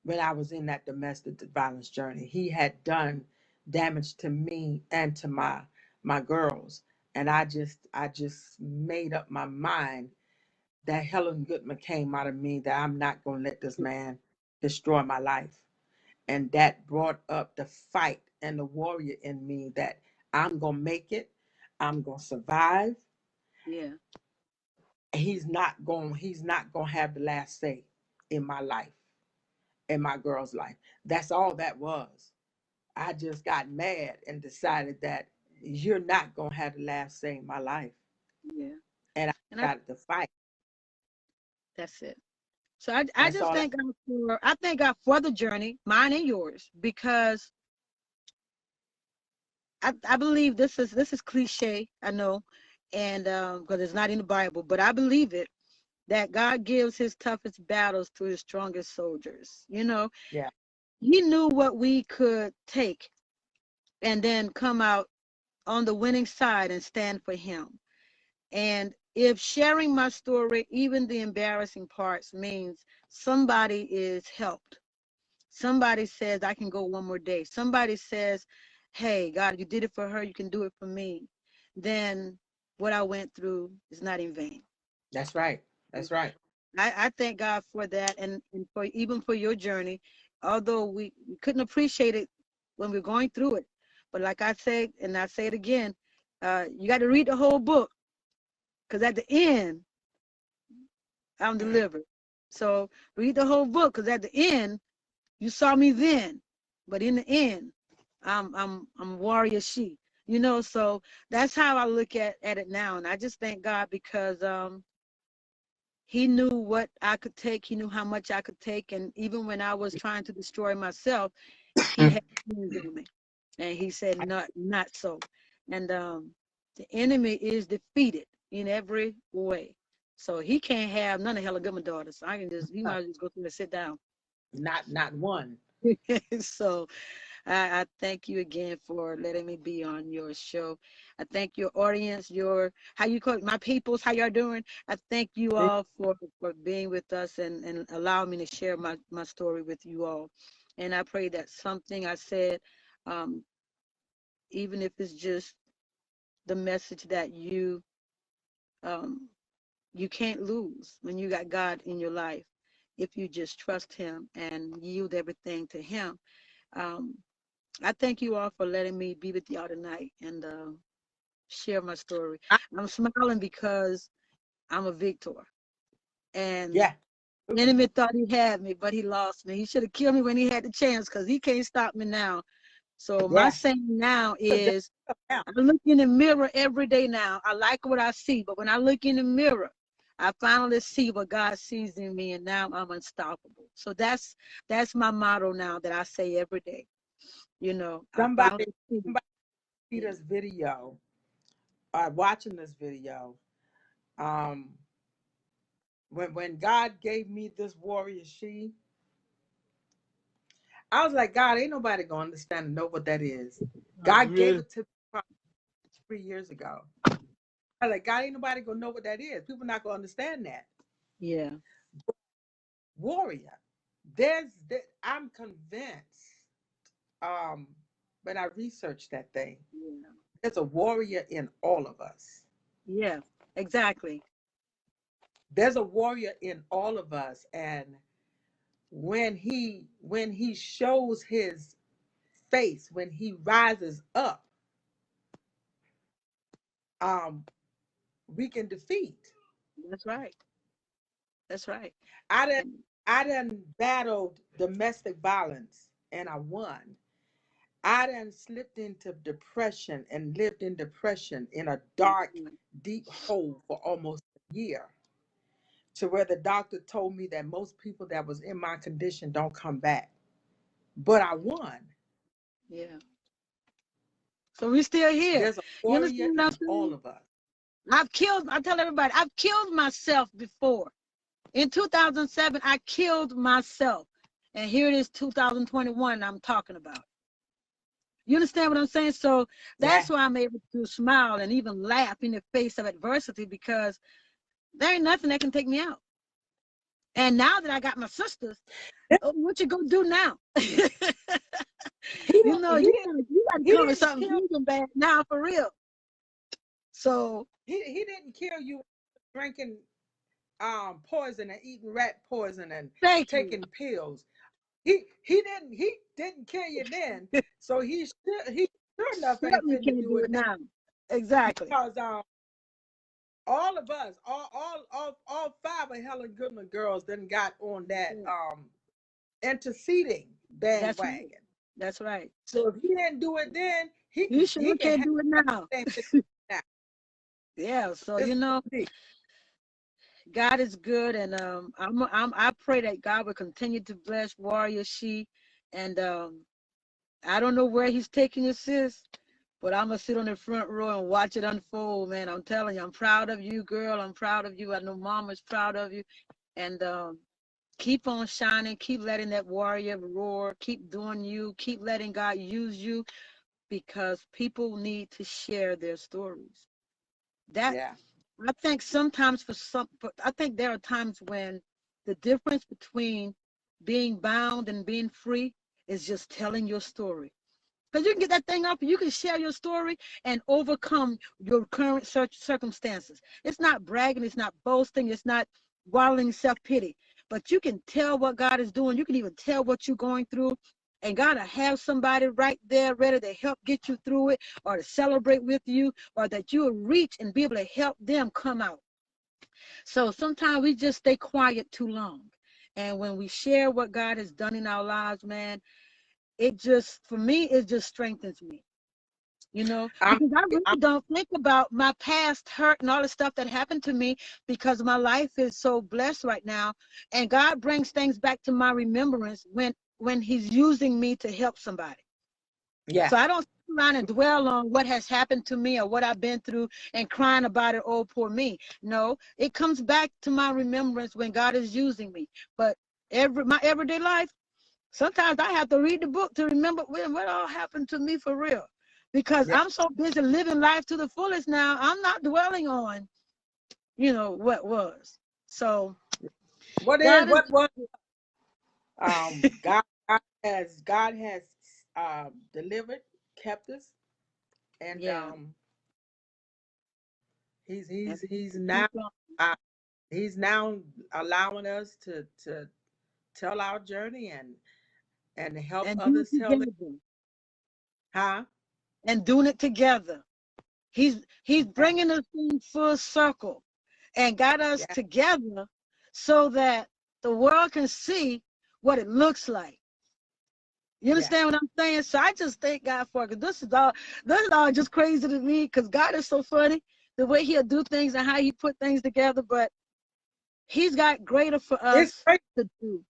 A: when I was in that domestic violence journey. He had done damage to me and to my girls. And I just made up my mind that Helen Goodman came out of me, that I'm not gonna let this man destroy my life. And that brought up the fight and the warrior in me, that I'm gonna make it, I'm gonna survive.
C: Yeah.
A: He's not gonna have the last say in my life, in my girl's life. That's all that was. I just got mad and decided that you're not gonna have the last say in my life.
C: Yeah.
A: And I
C: And
A: decided to fight.
C: that's it. So I
A: That's
C: just
A: all.
C: thank God for the journey, mine and yours, because I believe this is cliche, I know, and because it's not in the Bible, but I believe it, that God gives his toughest battles to his strongest soldiers.
A: Yeah,
C: He knew what we could take and then come out on the winning side and stand for him. And if sharing my story, even the embarrassing parts, means somebody is helped, somebody says, I can go one more day, somebody says, hey, God, you did it for her, you can do it for me, then what I went through is not in vain.
A: that's right. That's right.
C: I thank God for that, and for even for your journey, although we couldn't appreciate it when we are going through it. But like I said, and I say it again, you got to read the whole book, because at the end, I'm delivered. So read the whole book, because at the end, you saw me then, but in the end, I'm warrior she. So that's how I look at it now, and I just thank God because he knew what I could take. He knew how much I could take, and even when I was trying to destroy myself, he had hands on me, and he said, not so. And the enemy is defeated in every way. So he can't have none of Hella Goodman daughters. He might just go through and sit down.
A: Not one.
C: So I thank you again for letting me be on your show. I thank your audience, how you call it, my peoples, how y'all doing? I thank you all for being with us and allowing me to share my story with you all. And I pray that something I said, um, even if it's just the message that um, you can't lose when you got God in your life, if you just trust him and yield everything to him. Um, I thank you all for letting me be with y'all tonight and share my story.
A: I,
C: I'm smiling because I'm a victor. And
A: yeah,
C: the enemy thought he had me, but he lost me. He should have killed me when he had the chance, because he can't stop me now. So my
A: yeah.
C: saying now
A: Because
C: is,
A: now,
C: I look in the mirror every day now. I like what I see, but when I look in the mirror, I finally see what God sees in me, and now I'm unstoppable. So that's my motto now that I say every day. I
A: somebody
C: finally see.
A: somebody see
C: Yeah.
A: this video, or watching this video. Um, when God gave me this warrior she, I was like, God, ain't nobody gonna understand and know what that is. God gave
C: Really?
A: it to me probably 3 years ago. I was like, God, ain't nobody gonna know what that is. People not gonna understand that.
C: Yeah.
A: Warrior. I'm convinced. Um, when I researched that thing,
C: Yeah.
A: there's a warrior in all of us.
C: Yeah. Exactly.
A: There's a warrior in all of us, and when he shows his face, when he rises up, um, we can defeat.
C: That's right. That's right.
A: I done
C: And
A: I done battled domestic violence and I won. I done slipped into depression and lived in depression in a dark, deep hole for almost a year, to where the doctor told me that most people that was in my condition don't come back. But I won.
C: Yeah. So we're still here.
A: There's a
C: You
A: warrior
C: understand what I'm
A: in all
C: saying?
A: of us.
C: I tell everybody, I've killed myself before. In 2007, I killed myself. And here it is, 2021, I'm talking about. You understand what I'm saying? So
A: Yeah.
C: that's why I'm able to smile and even laugh in the face of adversity, because there ain't nothing that can take me out. And now that I got my sisters, what you gonna do now?
A: He
C: You know,
A: he didn't
C: you got to
A: he
C: come with
A: didn't
C: something
A: kill
C: big and bad now for real. So
A: he didn't kill you drinking poison and eating rat poison and
C: thank you.
A: taking pills. He didn't kill you then. So he sure enough ain't
C: Certainly
A: finna
C: can't
A: do
C: do
A: it
C: it
A: now,
C: now. Exactly.
A: because all of us, all five of Helen Goodman girls then got on that interceding
C: That's right.
A: bandwagon.
C: That's right.
A: So if he didn't do it then,
C: You
A: he
C: sure
A: can
C: can't
A: have
C: do it now.
A: the same thing now.
C: Yeah. So
A: It's
C: God is good, and I pray that God will continue to bless Warrior She, and I don't know where He's taking you, sis, but I'm gonna sit on the front row and watch it unfold, man. I'm telling you, I'm proud of you, girl. I'm proud of you. I know Mama's proud of you, and keep on shining. Keep letting that warrior roar. Keep doing you. Keep letting God use you, because people need to share their stories. That
A: yeah,
C: I think sometimes I think there are times when the difference between being bound and being free is just telling your story. Because you can get that thing up and you can share your story and overcome your current circumstances. It's not bragging, it's not boasting, it's not wallowing in self-pity. But you can tell what God is doing. You can even tell what you're going through. And God will have somebody right there ready to help get you through it, or to celebrate with you, or that you will reach and be able to help them come out. So sometimes we just stay quiet too long. And when we share what God has done in our lives, man, it just, for me, it just strengthens me,
A: I'm
C: because I
A: I'm
C: really don't think about my past hurt and all the stuff that happened to me, because my life is so blessed right now. And God brings things back to my remembrance when He's using me to help somebody.
A: yeah.
C: So I don't sit around and dwell on what has happened to me or what I've been through and crying about it, oh, poor me. No, it comes back to my remembrance when God is using me. But my everyday life, sometimes I have to read the book to remember what all happened to me for real. Because
A: Yeah.
C: I'm so busy living life to the fullest now, I'm not dwelling on, what was. So God is,
A: What was God, God has delivered, kept us, and
C: yeah. And
A: he's
C: we
A: now
C: keep on.
A: uh, he's now allowing us to tell our journey and help
C: And do
A: others
C: it
A: tell it.
C: together.
A: Huh?
C: And doing it together. He's
A: Yeah.
C: bringing us in full circle and got us
A: Yeah.
C: together so that the world can see what it looks like. You
A: Yeah.
C: understand what I'm saying? So I just thank God for it. 'Cause this is all just crazy to me, because God is so funny, the way He'll do things and how He put things together. But He's got greater for
A: It's
C: us
A: crazy.
C: to do.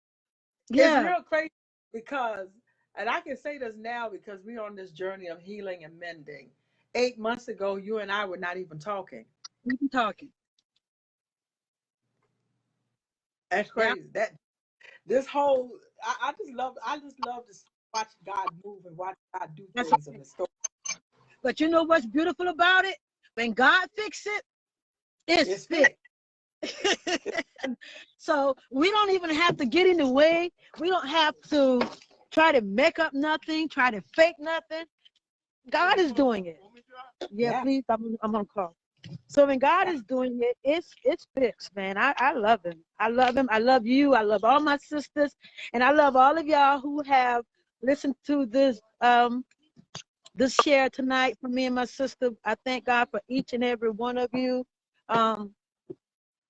A: It's
C: Yeah,
A: real crazy because, and I can say this now because we're on this journey of healing and mending. 8 months ago, you and I were not even talking.
C: we can talking.
A: That's
C: Yeah,
A: crazy. That this whole I just love to watch God move and watch God do
C: that's
A: things in
C: right.
A: the story.
C: But you know what's beautiful about it? When God fix it, it's
A: It's fit.
C: fixed. So we don't even have to get in the way. We don't have to try to make up nothing, try to fake nothing. God is doing it. Yeah,
A: Yeah.
C: please, I'm gonna call. So when God is doing it, it's fixed, man. I love Him. I love Him. I love you. I love all my sisters, and I love all of y'all who have listened to this share tonight for me and my sister. I thank God for each and every one of you. Um,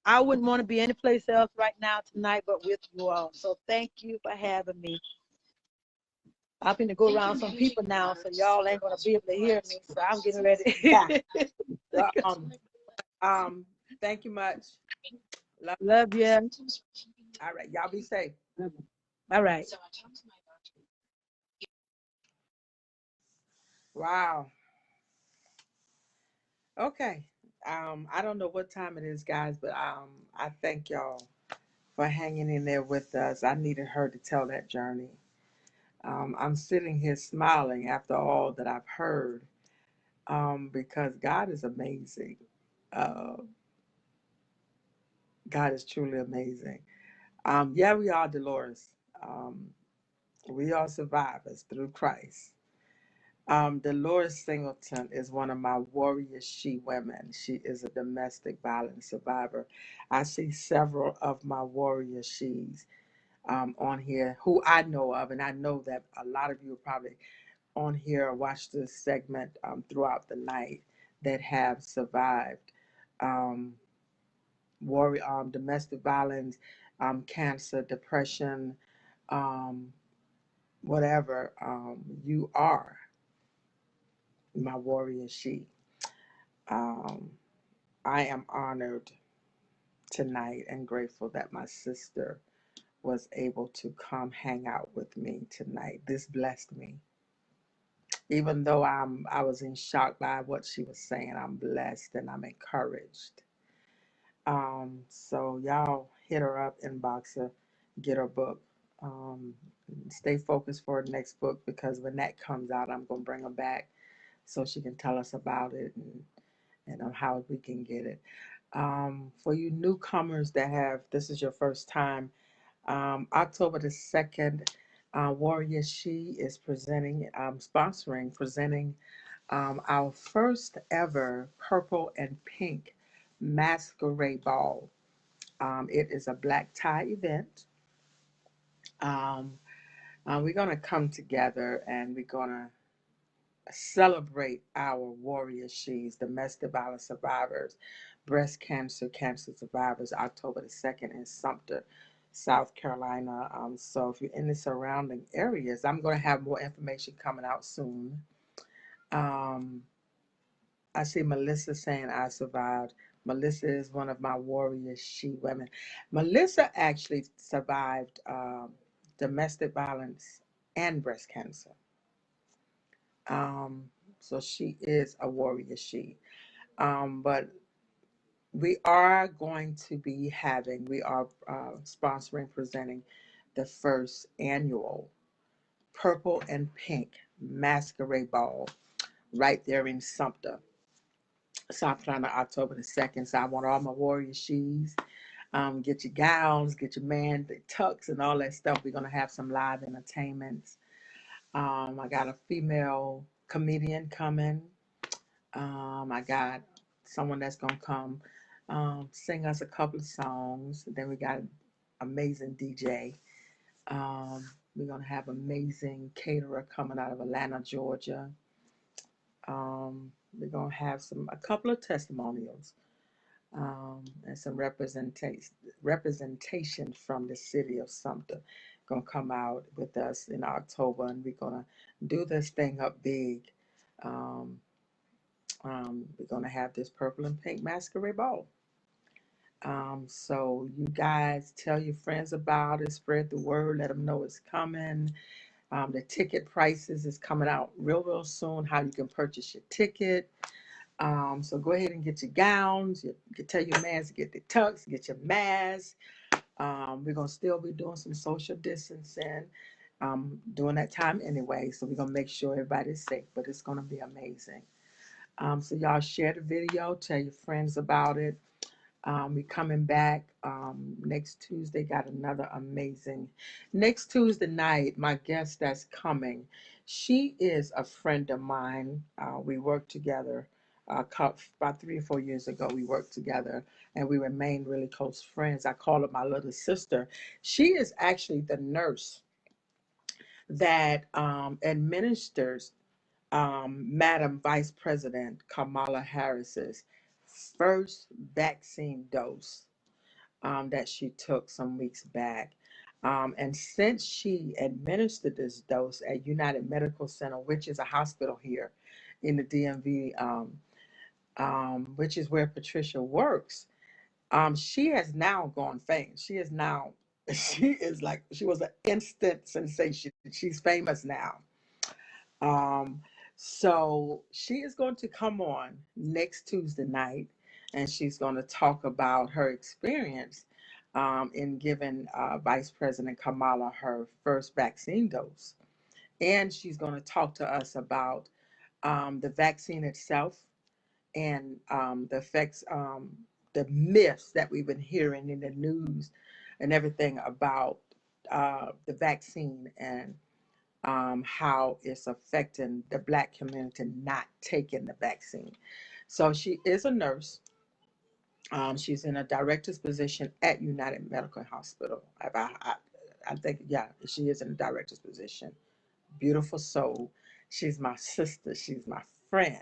C: I wouldn't want to be anyplace else right now tonight but with you all. So thank you for having me. I'm finna go around some people now, so y'all ain't gonna be able to hear me. So I'm getting ready.
A: Yeah. Well, thank you much. Love.
C: Love you.
A: All right. Y'all be safe.
C: All right.
A: Wow. Okay. I don't know what time it is, guys, but I thank y'all for hanging in there with us. I needed her to tell that journey. I'm sitting here smiling after all that I've heard, because God is amazing. Uh, God is truly amazing. Yeah, we are, Dolores. Um, we are survivors through Christ. Dolores Singleton is one of my warrior she women. She is a domestic violence survivor. I see several of my warrior she's on here who I know of, and I know that a lot of you are probably on here or watch this segment throughout the night that have survived um, domestic violence, cancer, depression, um, whatever. You are my warrior she. Um, I am honored tonight and grateful that my sister was able to come hang out with me tonight. This blessed me. Even though I was in shock by what she was saying, I'm blessed and I'm encouraged. So y'all hit her up, inbox her, get her book. Um, Stay focused for her next book, because when that comes out, I'm gonna bring her back so she can tell us about it, and how we can get it. For you newcomers that have this is your first time, October the 2nd, Warrior She is presenting our first ever purple and pink masquerade ball. It is a black tie event. Um, we're going to come together and we're going to celebrate our warrior she's, domestic violence survivors, breast cancer, cancer survivors, October the 2nd in Sumter, South Carolina. So if you're in the surrounding areas, I'm going to have more information coming out soon. Um, I see Melissa saying I survived. Melissa is one of my warrior she women. Melissa actually survived domestic violence and breast cancer. Um, so she is a warrior she. But we are sponsoring, presenting the first annual Purple and Pink Masquerade Ball right there in Sumter, South Carolina, October the 2nd. So I want all my warrior she's. Get your gowns, get your man the tux and all that stuff. We're gonna have some live entertainments. I got a female comedian coming. I got someone that's gonna come sing us a couple of songs. Then we got an amazing DJ. We're gonna have amazing caterer coming out of Atlanta, Georgia. We're gonna have a couple of testimonials, and some representation from the city of Sumter. Gonna come out with us in October, and we're gonna do this thing up big. Um, we're gonna have this purple and pink masquerade ball. So you guys tell your friends about it, spread the word, let them know it's coming. The ticket prices is coming out real soon. How you can purchase your ticket. So go ahead and get your gowns. You can tell your man to get the tux, get your mask. We're gonna still be doing some social distancing during that time anyway. So we're gonna make sure everybody's safe. But it's gonna be amazing. So y'all share the video, tell your friends about it. We coming back next Tuesday. Got another amazing. Next Tuesday night, my guest that's coming, she is a friend of mine. We worked together about 3 or 4 years ago. We worked together and we remained really close friends. I call her my little sister. She is actually the nurse that administers Madam Vice President Kamala Harris's first vaccine dose that she took some weeks back. And since she administered this dose at United Medical Center, which is a hospital here in the DMV, which is where Patricia works, she has now gone famous. She is now, she is like, she was an instant sensation. She's famous now. Um, so she is going to come on next Tuesday night, and she's going to talk about her experience in giving Vice President Kamala her first vaccine dose. And she's going to talk to us about the vaccine itself and the effects, the myths that we've been hearing in the news and everything about the vaccine and how it's affecting the Black community not taking the vaccine. So she is a nurse. She's in a director's position at United Medical Hospital. I think, yeah, she is in a director's position. Beautiful soul. She's my sister. She's my friend.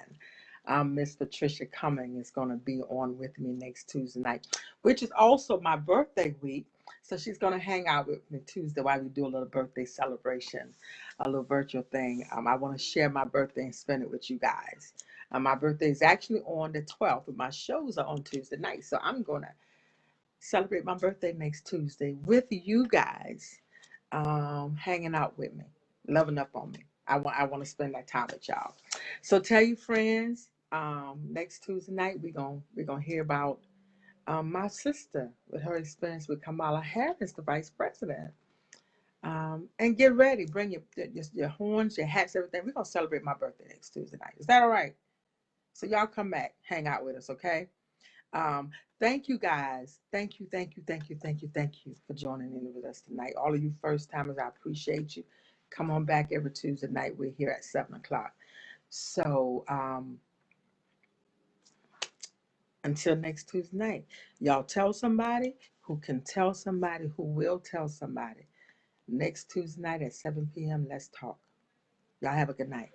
A: Miss Patricia Cumming is going to be on with me next Tuesday night, which is also my birthday week. So she's going to hang out with me Tuesday while we do a little birthday celebration, a little virtual thing. I want to share my birthday and spend it with you guys. My birthday is actually on the 12th, but my shows are on Tuesday night. So I'm going to celebrate my birthday next Tuesday with you guys, hanging out with me, loving up on me. I want to spend that time with y'all. So tell your friends. Next Tuesday night we're gonna hear about my sister with her experience with Kamala Harris, the vice president. And get ready. Bring your horns, your hats, everything. We're gonna celebrate my birthday next Tuesday night. Is that all right? So y'all come back, hang out with us, okay? Um, Thank you guys. Thank you for joining in with us tonight. All of you first timers, I appreciate you. Come on back every Tuesday night. We're here at 7 o'clock. So until next Tuesday night, y'all tell somebody who can tell somebody who will tell somebody. Next Tuesday night at 7 p.m. Let's talk. Y'all have a good night.